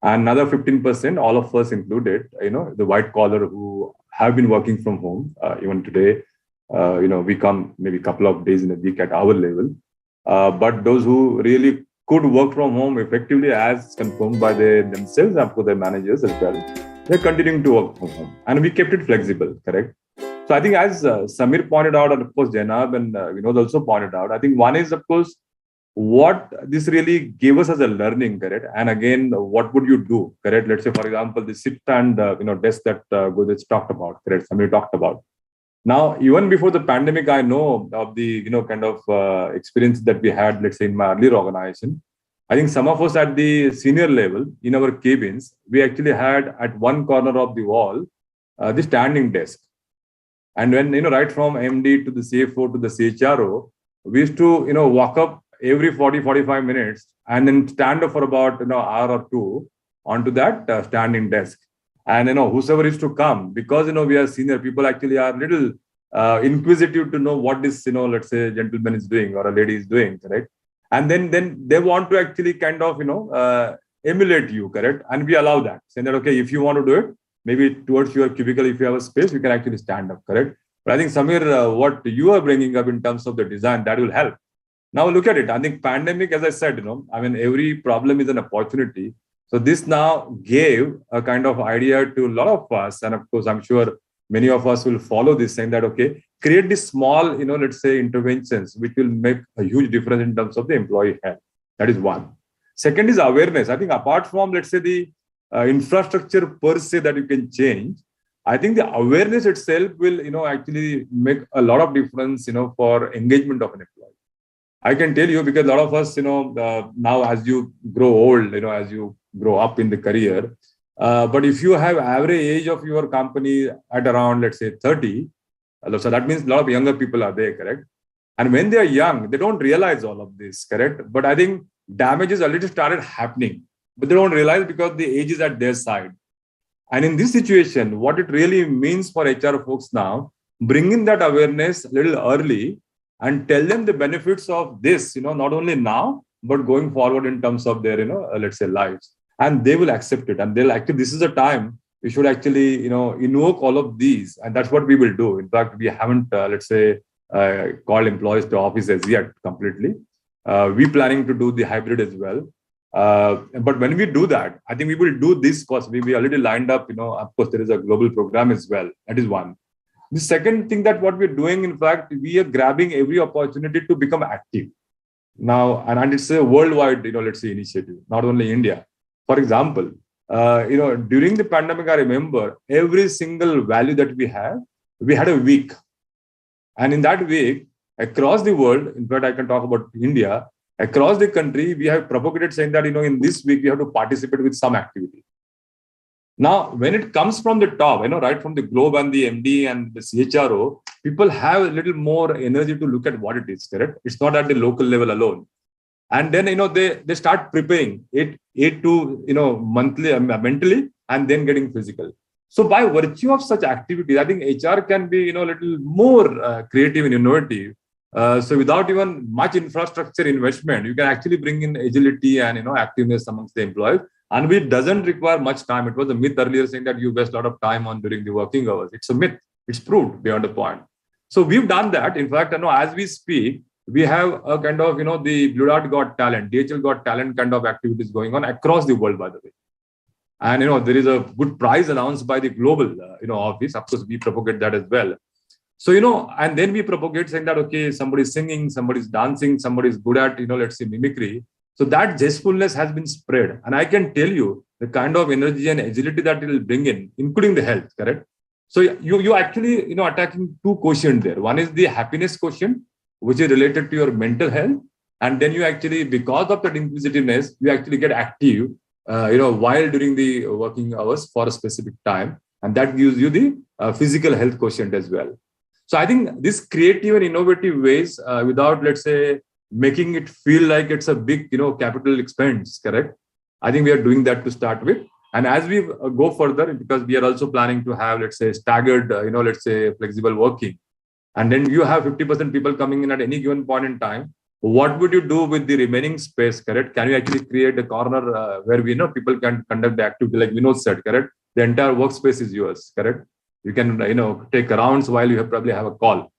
And another 15%, all of us included, the white collar who have been working from home. Even today, we come maybe a couple of days in a week at our level. But those who really could work from home effectively, as confirmed by themselves and of course their managers as well, they're continuing to work from home. And we kept it flexible, correct? So I think as Samir pointed out, and of course Zainab and Vinod also pointed out, I think one is, of course, what this really gave us as a learning, correct? And again, what would you do, correct? Let's say, for example, the sit and desk that Godrej talked about, correct? Samir talked about. Now, even before the pandemic, I know of the experience that we had, let's say, in my earlier organization. I think some of us at the senior level in our cabins, we actually had at one corner of the wall the standing desk. And when, right from MD to the CFO to the CHRO, we used to, walk up every 40-45 minutes and then stand up for about hour or two onto that standing desk. And whosoever is to come, because we are senior people, actually are little inquisitive to know what this let's say gentleman is doing or a lady is doing, correct? And then they want to actually kind of emulate you, correct? And we allow that, saying that okay, if you want to do it, maybe towards your cubicle, if you have a space, you can actually stand up, correct? But I think Samir, what you are bringing up in terms of the design, that will help. Now look at it. I think pandemic, as I said, every problem is an opportunity. So this now gave a kind of idea to a lot of us. And of course, I'm sure many of us will follow this, saying that, okay, create these small, let's say interventions, which will make a huge difference in terms of the employee health. That is one. Second is awareness. I think apart from, let's say, the infrastructure per se that you can change, I think the awareness itself will, actually make a lot of difference, for engagement of an employee. I can tell you, because a lot of us, now as you grow old, as you grow up in the career, but if you have average age of your company at around, let's say 30, so that means a lot of younger people are there, correct? And when they are young, they don't realize all of this, correct? But I think damages already started happening, but they don't realize because the age is at their side. And in this situation, what it really means for HR folks now, bring in that awareness a little early and tell them the benefits of this, not only now, but going forward in terms of their, let's say lives. And they will accept it. And they'll actually, this is a time we should actually, invoke all of these. And that's what we will do. In fact, we haven't, let's say, called employees to office as yet completely. We're planning to do the hybrid as well. But when we do that, I think we will do this because we already lined up, of course, there is a global program as well. That is one. The second thing that what we're doing, in fact, we are grabbing every opportunity to become active. Now, and it's a worldwide, let's say initiative, not only India. For example, during the pandemic, I remember every single value that we had a week. And in that week, across the world, in fact, I can talk about India, across the country, we have propagated saying that, in this week, we have to participate with some activity. Now, when it comes from the top, right from the globe and the MD and the CHRO, people have a little more energy to look at what it is, correct? It's not at the local level alone. And then, they start preparing it to, monthly, mentally, and then getting physical. So by virtue of such activities, I think HR can be, a little more creative and innovative. So without even much infrastructure investment, you can actually bring in agility and, activeness amongst the employees. And it doesn't require much time. It was a myth earlier saying that you waste a lot of time on during the working hours. It's a myth. It's proved beyond a point. So we've done that. In fact, as we speak, we have a kind of, the Blue Dart Got Talent, DHL Got Talent kind of activities going on across the world, by the way. And, there is a good prize announced by the global, office. Of course, we propagate that as well. So, and then we propagate saying that, okay, somebody's singing, somebody's dancing, somebody's good at, let's say mimicry. So that zestfulness has been spread. And I can tell you the kind of energy and agility that it will bring in, including the health, correct? So you actually, attacking two quotients there. One is the happiness quotient, which is related to your mental health. And then you actually, because of that inquisitiveness, you actually get active, while during the working hours for a specific time. And that gives you the physical health quotient as well. So I think this creative and innovative ways, without, let's say, making it feel like it's a big, capital expense, correct? I think we are doing that to start with. And as we go further, because we are also planning to have, let's say, staggered, let's say, flexible working. And then you have 50% people coming in at any given point in time. What would you do with the remaining space, correct? Can you actually create a corner where we know people can conduct the activity like Vinod said, correct? The entire workspace is yours, correct? You can, take rounds while you probably have a call,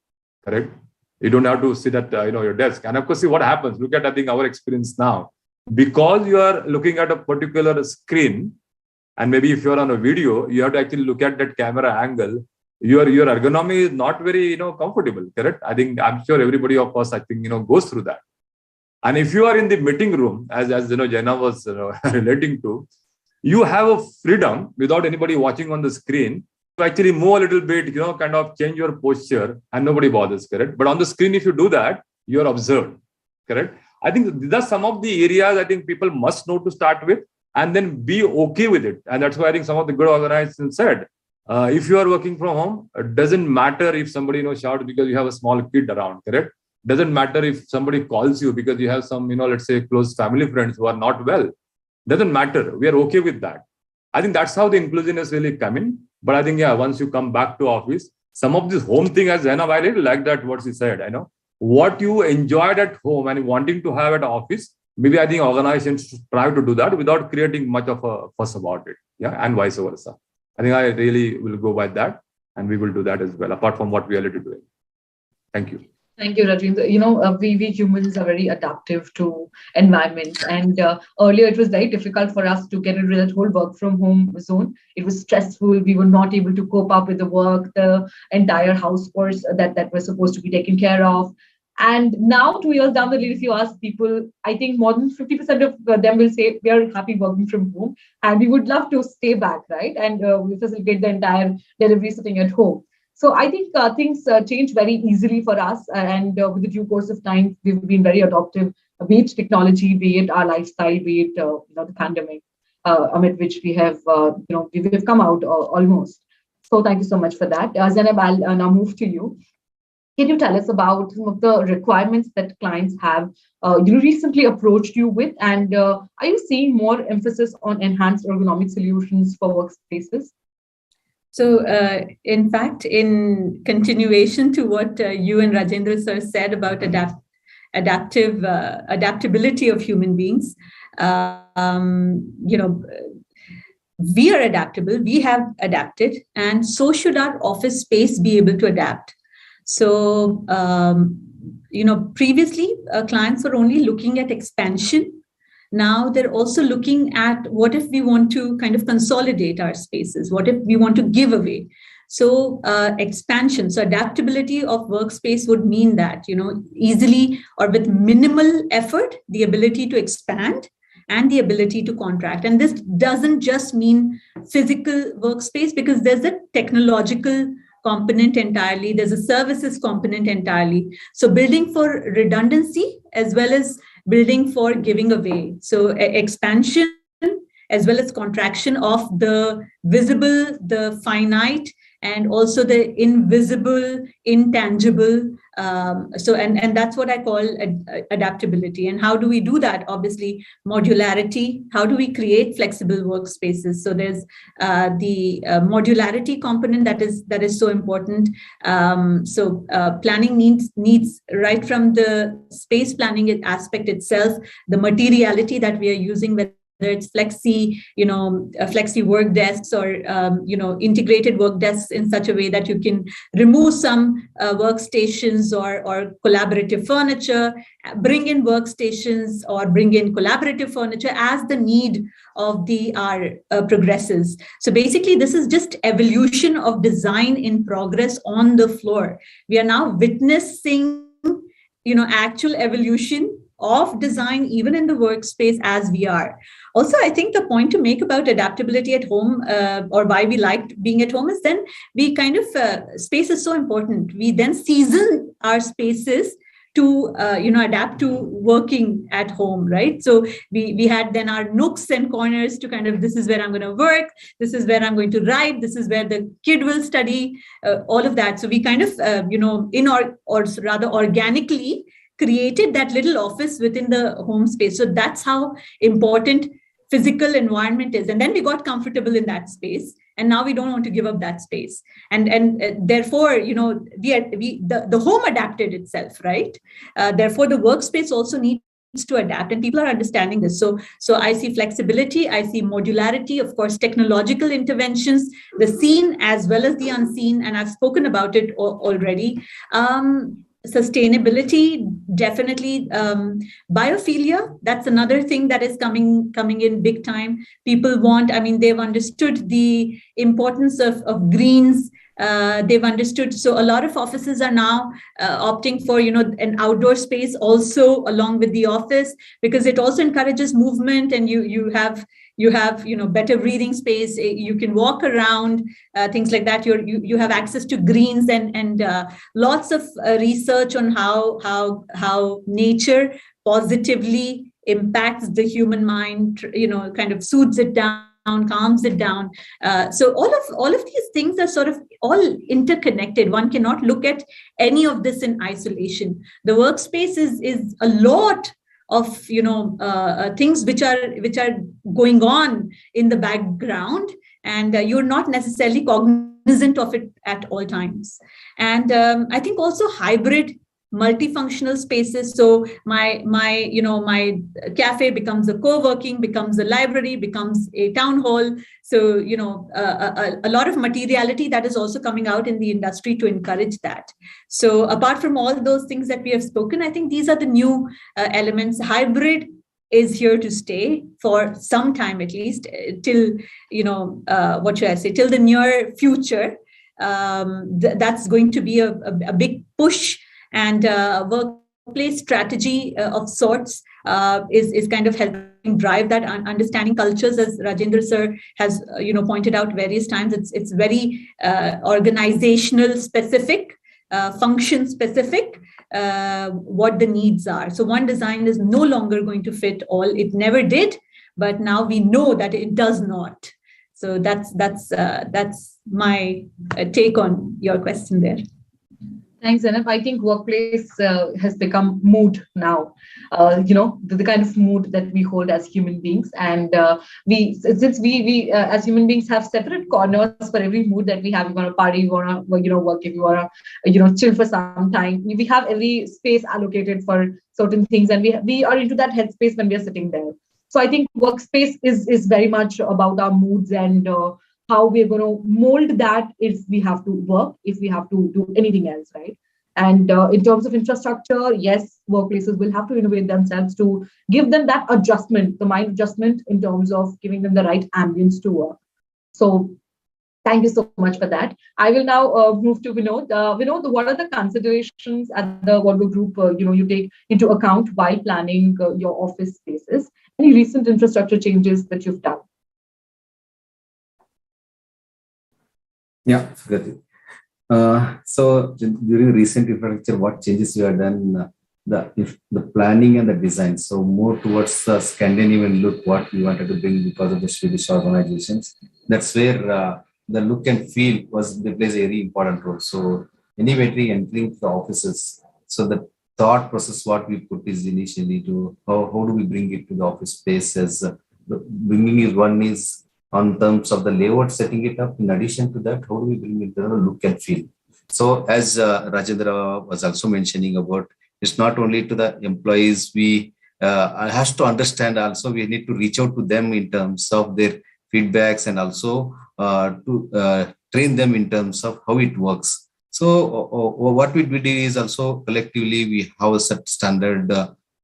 correct? You don't have to sit at, your desk. And of course, see what happens. Look at, I think, our experience now. Because you are looking at a particular screen, and maybe if you're on a video, you have to actually look at that camera angle. Your ergonomy is not very, comfortable, correct? I think, I'm sure everybody of us, I think, goes through that. And if you are in the meeting room, as Zainab was relating to, you have a freedom without anybody watching on the screen to actually move a little bit, kind of change your posture and nobody bothers, correct? But on the screen, if you do that, you're observed, correct? I think these are some of the areas I think people must know to start with and then be okay with it. And that's why I think some of the good organizations said, if you are working from home, it doesn't matter if somebody, shouts because you have a small kid around, correct? Doesn't matter if somebody calls you because you have some, let's say close family friends who are not well. Doesn't matter. We are okay with that. I think that's how the inclusion is really coming. But I think, once you come back to office, some of this home thing, as Zainab, I really like that what she said. I know what you enjoyed at home and wanting to have at office. Maybe I think organizations should try to do that without creating much of a fuss about it. Yeah, and vice versa. I think I really will go by that, and we will do that as well, apart from what we are already doing. Thank you. Thank you, Rajendra. We humans are very adaptive to environment. And earlier, it was very difficult for us to get into that whole work from home zone. It was stressful. We were not able to cope up with the work, the entire house chores that was supposed to be taken care of. And now, 2 years down the line, if you ask people, I think more than 50% of them will say we are happy working from home. And we would love to stay back, right? And we facilitate the entire delivery sitting at home. So I think things change very easily for us, and with the due course of time, we've been very adaptive, be it technology, be it our lifestyle, be it the pandemic, amid which we have we've come out almost. So thank you so much for that. Zainab, I'll now move to you. Can you tell us about some of the requirements that clients have recently approached you with, and are you seeing more emphasis on enhanced ergonomic solutions for workspaces? So, in fact, in continuation to what you and Rajendra sir said about adaptability of human beings, we are adaptable. We have adapted, and so should our office space be able to adapt. So, previously clients were only looking at expansion. Now they're also looking at what if we want to kind of consolidate our spaces? What if we want to give away? So expansion, so adaptability of workspace would mean that, easily or with minimal effort, the ability to expand and the ability to contract. And this doesn't just mean physical workspace, because there's a technological component entirely, there's a services component entirely. So building for redundancy as well as building for giving away. So expansion as well as contraction of the visible, the finite, and also the invisible, intangible. And that's what I call adaptability. And how do we do that? Obviously, modularity. How do we create flexible workspaces? So there's the modularity component that is so important. Planning needs right from the space planning aspect itself, the materiality that we are using, whether it's flexi work desks or integrated work desks in such a way that you can remove some workstations or collaborative furniture, bring in workstations or bring in collaborative furniture as the need of the hour progresses. So basically, this is just evolution of design in progress on the floor. We are now witnessing actual evolution of design even in the workspace as we are. Also, I think the point to make about adaptability at home or why we liked being at home is then we kind of, space is so important. We then season our spaces to adapt to working at home, right? So we had then our nooks and corners to kind of, this is where I'm going to work, this is where I'm going to write, this is where the kid will study, all of that. So we kind of, or rather organically created that little office within the home space. So that's how important physical environment is. And then we got comfortable in that space. And now we don't want to give up that space. And therefore, the home adapted itself, right? Therefore, the workspace also needs to adapt, and people are understanding this. So I see flexibility, I see modularity, of course, technological interventions, the seen as well as the unseen. And I've spoken about it already. Sustainability, definitely. Biophilia, that's another thing that is coming in big time. People they've understood the importance of greens. They've understood. So a lot of offices are now opting for, an outdoor space also along with the office, because it also encourages movement, and you have better breathing space. You can walk around, things like that. You have access to greens and lots of research on how nature positively impacts the human mind. Kind of soothes it down, calms it down. So all of these things are sort of all interconnected. One cannot look at any of this in isolation. The workspace is a lot of things which are going on in the background, and you're not necessarily cognizant of it at all times. And I think also hybrid multifunctional spaces. So my cafe becomes a co-working, becomes a library, becomes a town hall. So a lot of materiality that is also coming out in the industry to encourage that. So apart from all those things that we have spoken, I think these are the new elements. Hybrid is here to stay for some time, at least till till the near future. That's going to be a big push. And workplace strategy of sorts is kind of helping drive that, understanding cultures, as Rajendra sir has pointed out various times. It's very organizational specific, function specific, what the needs are. So one design is no longer going to fit all. It never did, but now we know that it does not. So that's my take on your question there. Thanks, Zainab. I think workplace has become mood now, the kind of mood that we hold as human beings. And since we as human beings have separate corners for every mood that we have. You want to party, you want to, work, if you want to, chill for some time. We have every space allocated for certain things, and we are into that headspace when we are sitting there. So I think workspace is very much about our moods and how we're going to mold that if we have to work, if we have to do anything else, right? And in terms of infrastructure, yes, workplaces will have to innovate themselves to give them that adjustment, the mind adjustment, in terms of giving them the right ambience to work. So Thank you so much for that. I will now move to Vinod. Vinod, what are the considerations at the Volvo Group you take into account while planning your office spaces? Any recent infrastructure changes that you've done? Yeah, Gati. So during recent infrastructure, what changes you have done? The planning and the design. So more towards the Scandinavian look, what we wanted to bring because of the Swedish organizations. That's where the look and feel plays a very important role. So anybody entering the offices, so the thought process what we put is initially to how do we bring it to the office space as bringing is one is on terms of the layout, setting it up. In addition to that, how do we bring it to the look and feel? So as Rajendra was also mentioning about, it's not only to the employees, we has to understand also, we need to reach out to them in terms of their feedbacks and also to train them in terms of how it works. So what we do is also collectively, we have a set standard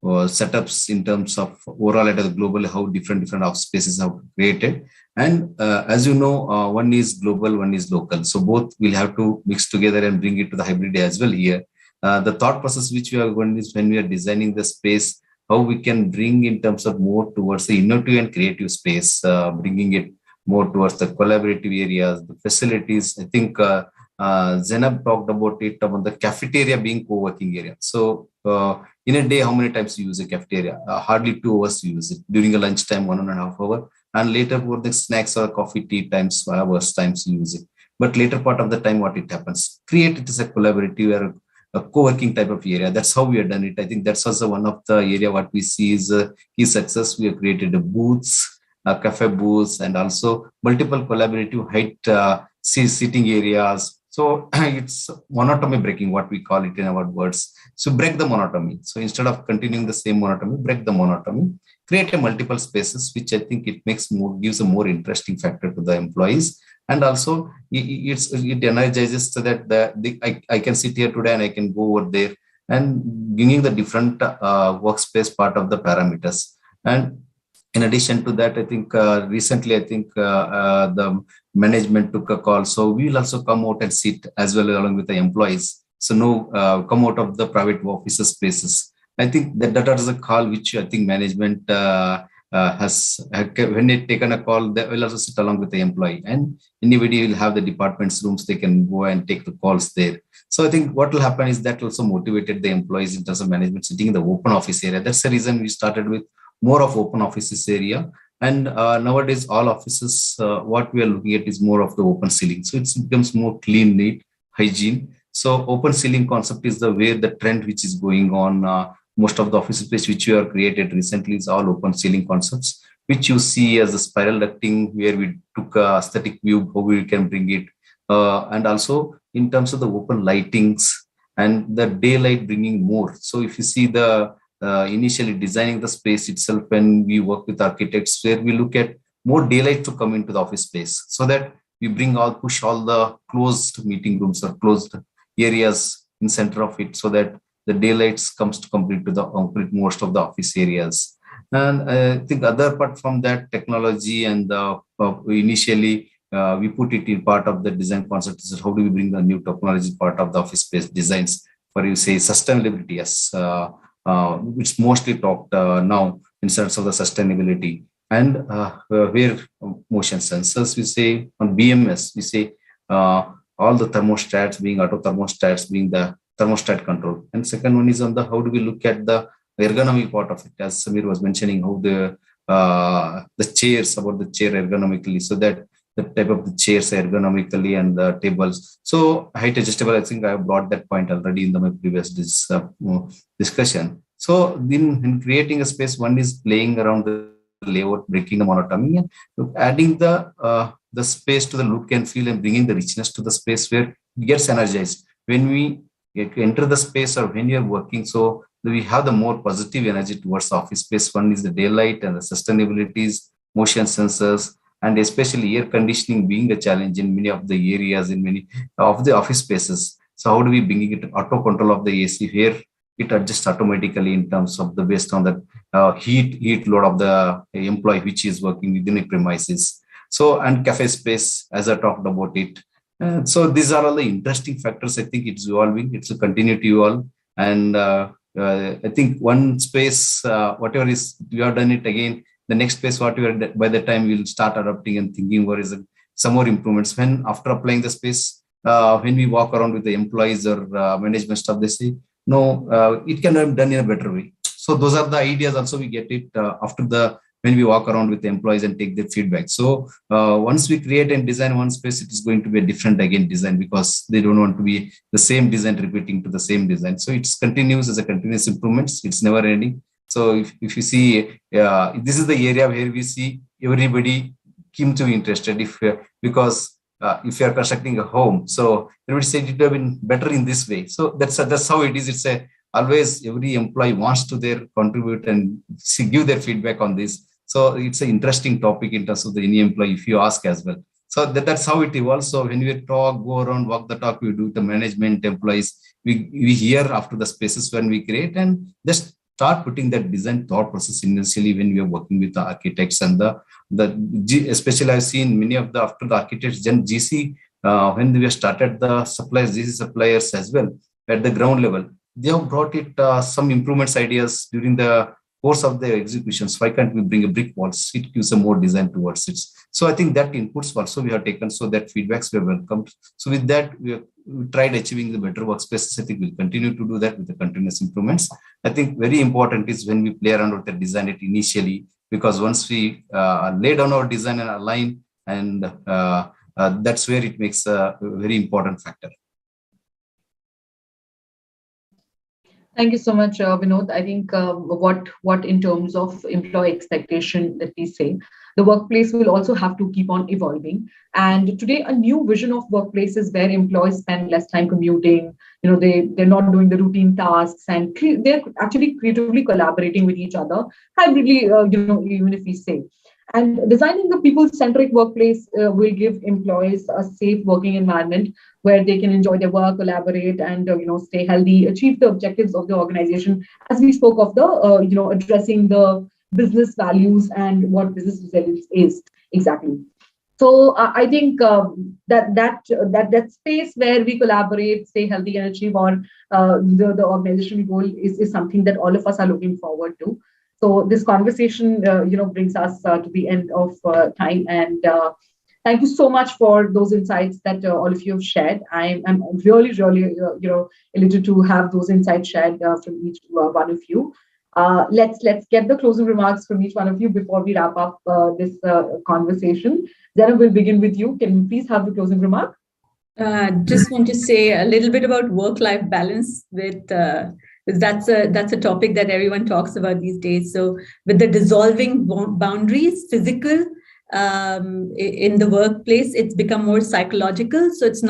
setups in terms of overall at the global, how different office spaces are created. And as you know, one is global, one is local. So both will have to mix together and bring it to the hybrid as well here. The thought process which we are going is when we are designing the space, how we can bring in terms of more towards the innovative and creative space, bringing it more towards the collaborative areas, the facilities. I think Zainab talked about it, about the cafeteria being co-working area. So in a day, how many times you use a cafeteria? Hardly 2 hours you use it. During a lunchtime, 1.5 hours. And later for the snacks or coffee, tea times, hours times you use it. But later part of the time, what it happens? Create it as a collaborative or a co-working type of area. That's how we have done it. I think that's also one of the area what we see is key success. We have created a booths, cafe booths, and also multiple collaborative height seating areas. So it's monotony breaking, what we call it in our words. So break the monotony. So instead of continuing the same monotony, break the monotony, create a multiple spaces, which I think it gives a more interesting factor to the employees. And also it energizes so that I can sit here today and I can go over there, and bringing the different workspace part of the parameters. And in addition to that, I think recently, the management took a call. So we will also come out and sit as well along with the employees. So come out of the private office spaces. I think that is a call which I think management has, when they taken a call, they will also sit along with the employee, and anybody will have the department's rooms, they can go and take the calls there. So I think what will happen is that also motivated the employees in terms of management sitting in the open office area. That's the reason we started with more of open offices area. And nowadays, all offices, what we are looking at is more of the open ceiling. So it becomes more clean, neat, hygiene. So open ceiling concept is the way the trend which is going on. Most of the office space which you have created recently is all open ceiling concepts, which you see as a spiral ducting, where we took a aesthetic view, how we can bring it. And also in terms of the open lightings and the daylight bringing more. So if you see the initially designing the space itself, when we work with architects, where we look at more daylight to come into the office space, so that we push all the closed meeting rooms or closed areas in center of it, so that the daylights comes to complete most of the office areas. And I think other apart from that, technology and initially we put it in part of the design concept is how do we bring the new technology part of the office space designs for, you say, sustainability, yes, which mostly talked now in terms of the sustainability. And where motion sensors, we say on BMS, we say all the thermostats being auto thermostats being the thermostat control. And second one is on the how do we look at the ergonomic part of it, as Samir was mentioning, how the chairs, about the chair ergonomically, so that the type of the chairs ergonomically and the tables. So height adjustable, I think I have brought that point already in my previous discussion. So in creating a space, one is playing around the layout, breaking the monotony, and adding the space to the look and feel, and bringing the richness to the space where it gets energized. When we enter the space or when you're working, so we have the more positive energy towards the office space. One is the daylight and the sustainabilities, motion sensors, and especially air conditioning being a challenge in many of the areas, in many of the office spaces. So how do we bring it auto control of the AC, where it adjusts automatically in terms of the based on the heat load of the employee which is working within a premises. So, and cafe space, as I talked about it. So these are all the interesting factors. I think it's evolving. It's a continue to evolve. And I think one space, whatever is, we have done it again. The next space, whatever, by the time we'll start adopting and thinking what is some more improvements. When after applying the space, when we walk around with the employees or management staff, they say, no, it can be done in a better way. So those are the ideas. Also, we get it when we walk around with the employees and take their feedback. So once we create and design one space, it is going to be a different again design, because they don't want to be the same design repeating to the same design. So it's continuous as a continuous improvements. It's never ending. So if you see, this is the area where we see everybody keen to interested, because if you are constructing a home, so everybody said it would have been better in this way. So that's how it is. It's always every employee wants to contribute and give their feedback on this. So it's an interesting topic in terms of any employee, if you ask as well. So that's how it evolves. So when we talk, go around, walk the talk, we do the management employees, we hear after the spaces when we create, and just start putting that design thought process initially when we are working with the architects and especially I've seen many of after the architects, then GC, when we have started the suppliers, GC suppliers as well at the ground level, they have brought it some improvements ideas during the course of the executions. Why can't we bring a brick walls? It gives a more design towards it. So I think that inputs also we have taken, so that feedbacks we have welcomed. So with that, we tried achieving the better workspaces. I think we'll continue to do that with the continuous improvements. I think very important is when we play around with the design it initially, because once we lay down our design and align, and that's where it makes a very important factor. Thank you so much, Vinod. I think what in terms of employee expectation that we say, the workplace will also have to keep on evolving. And today, a new vision of workplaces where employees spend less time commuting. They're not doing the routine tasks, and they're actually creatively collaborating with each other hybridly. Even if we say. And designing the people-centric workplace will give employees a safe working environment where they can enjoy their work, collaborate, and stay healthy, achieve the objectives of the organization. As we spoke of the addressing the business values and what business resilience is exactly. So I think that space where we collaborate, stay healthy, and achieve the organizational goal is something that all of us are looking forward to. So this conversation, brings us to the end of time, and thank you so much for those insights that all of you have shared. I'm really, really, elated to have those insights shared from each one of you. Let's get the closing remarks from each one of you before we wrap up this conversation. Zainab, we'll begin with you. Can you please have the closing remark? Just want to say a little bit about work-life balance that's a topic that everyone talks about these days. So with the dissolving boundaries, physical in the workplace, it's become more psychological. So it's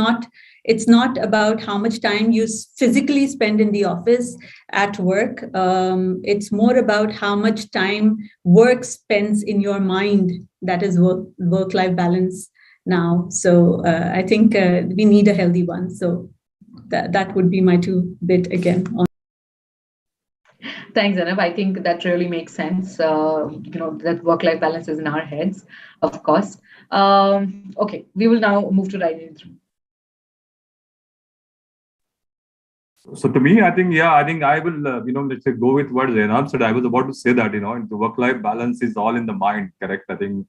not about how much time you physically spend in the office at work. It's more about how much time work spends in your mind. That is work-life balance now. So I think we need a healthy one. So that would be my 2 bit again on. Thanks, Zainab. I think that really makes sense. That work-life balance is in our heads, of course. Okay, we will now move to Rajendra. So to me, I think I will, let's say go with what Zainab said. I was about to say that, the work-life balance is all in the mind, correct? I think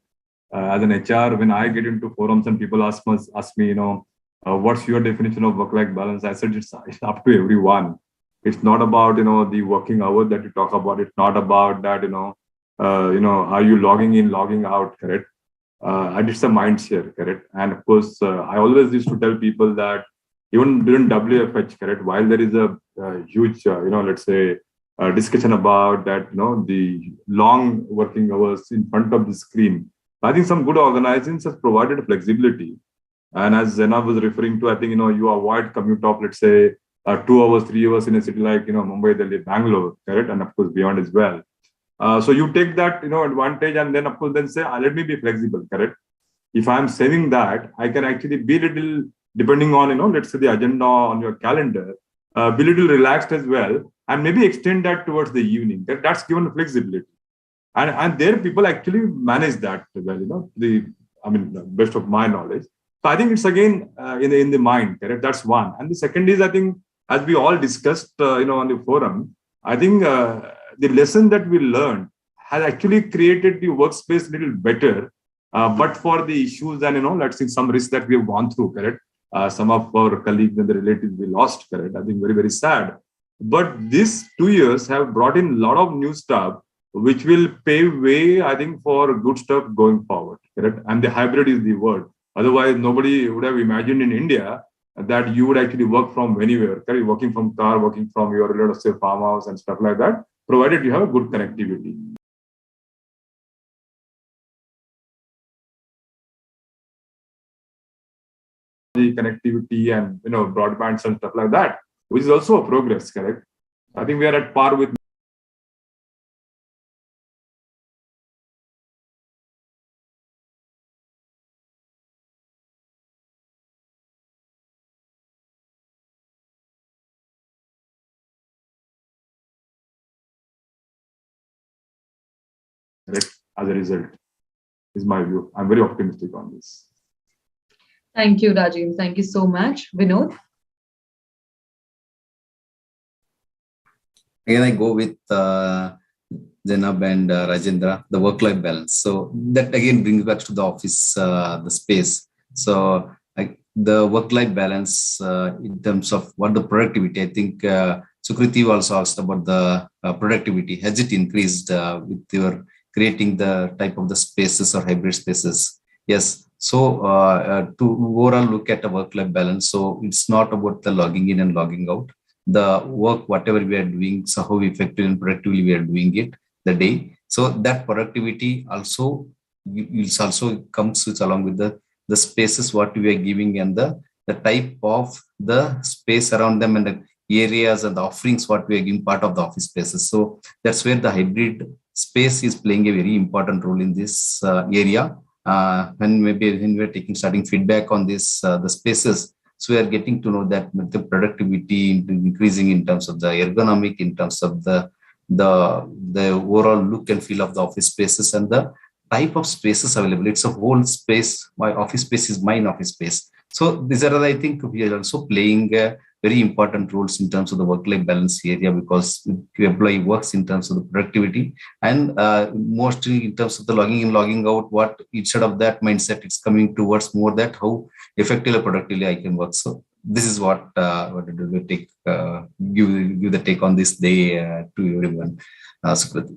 as an HR, when I get into forums and people ask me, what's your definition of work-life balance? I said, it's up to everyone. It's not about, the working hour that you talk about. It's not about that, are you logging in, logging out, correct? It's a mind share, correct? And of course, I always used to tell people that even during WFH, correct, while there is a huge, let's say, discussion about that, the long working hours in front of the screen, I think some good organizations have provided flexibility. And as Zainab was referring to, I think, you avoid commute of, let's say, 2 hours, 3 hours in a city like, Mumbai, Delhi, Bangalore, correct? And of course, beyond as well. So you take that, advantage, and then, of course, then say, let me be flexible, correct? If I'm saving that, I can actually be little, depending on, let's say the agenda on your calendar, be little relaxed as well, and maybe extend that towards the evening. That's given flexibility. And there people actually manage that well, best of my knowledge. So I think it's again in the mind, correct? That's one. And the second is, I think, as we all discussed, on the forum, I think the lesson that we learned has actually created the workspace a little better, but for the issues and, let's say some risks that we have gone through, correct? Some of our colleagues and the relatives we lost, correct? I think very, very sad. But these 2 years have brought in a lot of new stuff, which will pave way, I think, for good stuff going forward, correct? And the hybrid is the word. Otherwise, nobody would have imagined in India that you would actually work from anywhere, correct? Working from car, working from your, let's say, farmhouse and stuff like that, provided you have a good connectivity. The connectivity and broadbands and stuff like that, which is also a progress, correct? I think we are at par with correct as a result, is my view. I'm very optimistic on this. Thank you, Rajendra. Thank you so much. Vinod? Again, I go with Zainab and Rajendra, the work-life balance. So that again brings back to the office, the space. So the work-life balance in terms of what the productivity, I think Sukriti also asked about the productivity. Has it increased with your creating the type of the spaces or hybrid spaces? Yes. So to overall look at a work-life balance, so it's not about the logging in and logging out. The work, whatever we are doing, so how effectively and productively we are doing it the day. So that productivity also comes with along with the spaces what we are giving and the type of the space around them and the areas and the offerings what we are giving part of the office spaces. So that's where the hybrid space is playing a very important role in this area. When we're starting feedback on this, the spaces, so we are getting to know that the productivity increasing in terms of the ergonomic, in terms of the overall look and feel of the office spaces and the type of spaces available. It's a whole space. My office space is mine office space. So these are, I think, we are also playing very important roles in terms of the work-life balance area, because the employee works in terms of the productivity and mostly in terms of the logging in, logging out, what instead of that mindset, it's coming towards more that how effectively, productively I can work. So this is what we take, give the take on this day to everyone. Sukriti.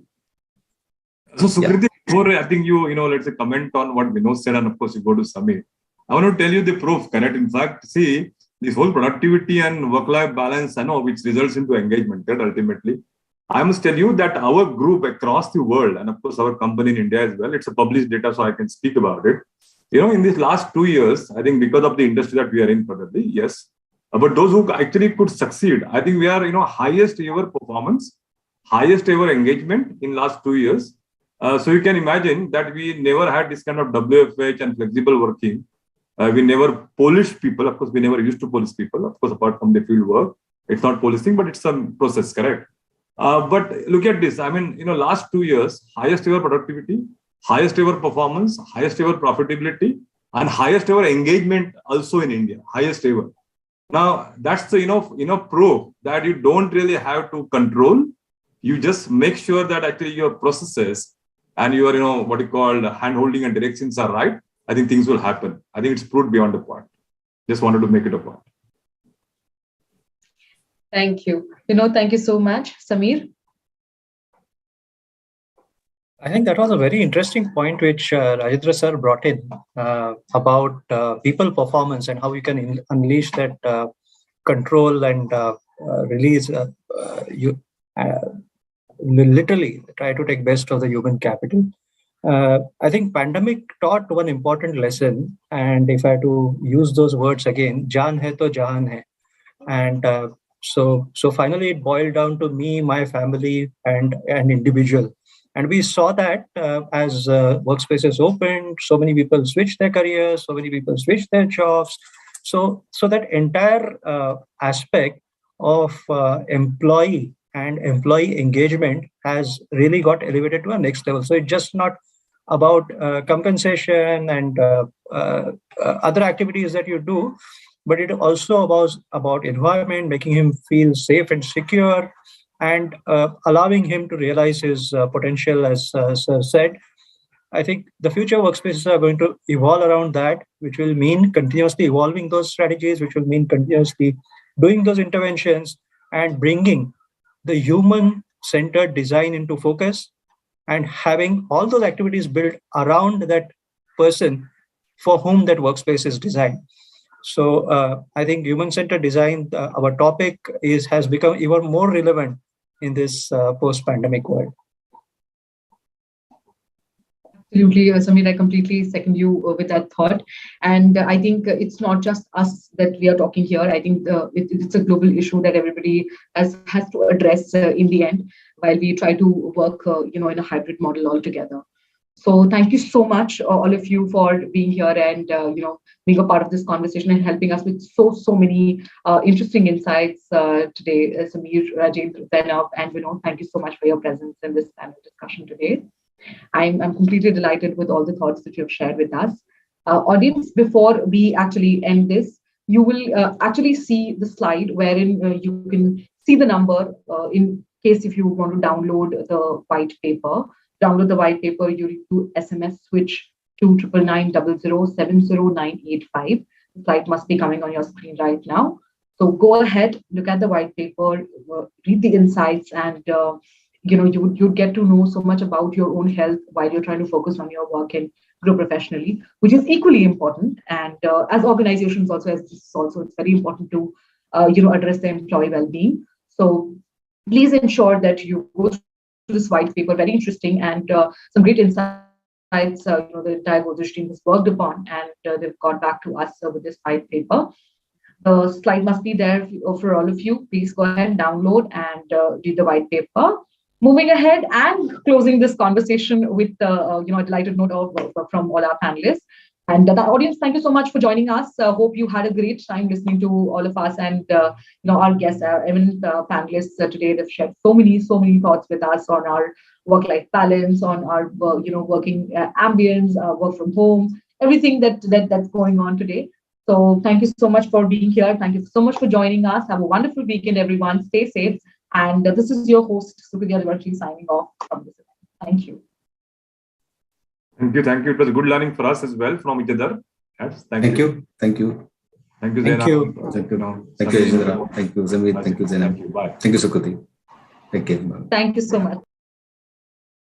So Sukriti, before I think let's say comment on what Vinod said, and of course you go to Samir. I want to tell you the proof, correct? In fact, see, this whole productivity and work-life balance, which results into engagement, correct, ultimately. I must tell you that our group across the world, and of course our company in India as well, it's a published data, so I can speak about it. In these last 2 years, I think because of the industry that we are in, probably, yes. But those who actually could succeed, I think we are, highest ever performance, highest ever engagement in last 2 years. So you can imagine that we never had this kind of WFH and flexible working. We never polished people. Of course, we never used to polish people. Of course, apart from the field work, it's not polishing, but it's some process, correct? But look at this. Last 2 years, highest ever productivity, highest ever performance, highest ever profitability, and highest ever engagement also in India, highest ever. Now, that's the proof that you don't really have to control. You just make sure that actually your processes and your, what you call hand-holding and directions are right. I think things will happen. I think it's proved beyond the point. Just wanted to make it a point. Thank you. Thank you so much. Samir? I think that was a very interesting point which Rajendra sir brought in about people performance and how you can unleash that control and release, literally try to take best of the human capital. I think pandemic taught one important lesson, and if I had to use those words again, "Jaan hai to jahan hai," and so finally it boiled down to me, my family, and an individual. And we saw that as workspaces opened, so many people switched their careers, so many people switched their jobs. So that entire aspect of employee and employee engagement has really got elevated to a next level. So it's just not about compensation and other activities that you do, but it also about environment, making him feel safe and secure, and allowing him to realize his potential, as Sir said. I think the future workspaces are going to evolve around that, which will mean continuously evolving those strategies, which will mean continuously doing those interventions and bringing the human-centered design into focus and having all those activities built around that person for whom that workspace is designed. So I think human-centered design, our topic, has become even more relevant in this post-pandemic world. Absolutely, Samir, I completely second you with that thought. And I think it's not just us that we are talking here. I think it's a global issue that everybody has to address in the end, while we try to work, in a hybrid model altogether. So thank you so much, all of you, for being here and being a part of this conversation and helping us with so many interesting insights today. Samir, Rajendra, Zainab, and Vinod, thank you so much for your presence in this panel discussion today. I'm completely delighted with all the thoughts that you have shared with us. Audience, before we actually end this, you will actually see the slide wherein you can see the number in case if you want to download the white paper. Download the white paper, you need to SMS switch to 99900700985. The slide must be coming on your screen right now. So go ahead, look at the white paper, read the insights, and you'd get to know so much about your own health while you're trying to focus on your work and grow professionally, which is equally important. And as organizations also, it's very important to address the employee well-being. So please ensure that you go through this white paper, very interesting, and some great insights. The entire Godrej team has worked upon, and they've got back to us with this white paper. The slide must be there for all of you. Please go ahead and download and read the white paper. Moving ahead and closing this conversation with a delighted note from all our panelists. And the audience, thank you so much for joining us. Hope you had a great time listening to all of us and our guests, our eminent panelists today. They've shared so many thoughts with us on our work-life balance, on our working ambience, work from home, everything that's going on today. So thank you so much for being here. Thank you so much for joining us. Have a wonderful weekend, everyone. Stay safe. And this is your host, Supriya, signing off from this event. Thank you. Thank you. It was a good learning for us as well from each other. Yes, thank you. Thank you. Thank you, Zainab. Thank you. Thank you, Rajendra. Thank you, Zamir. Thank you, Zainab. Thank you. Bye. Thank you, Sukriti. Thank you. Thank you so much.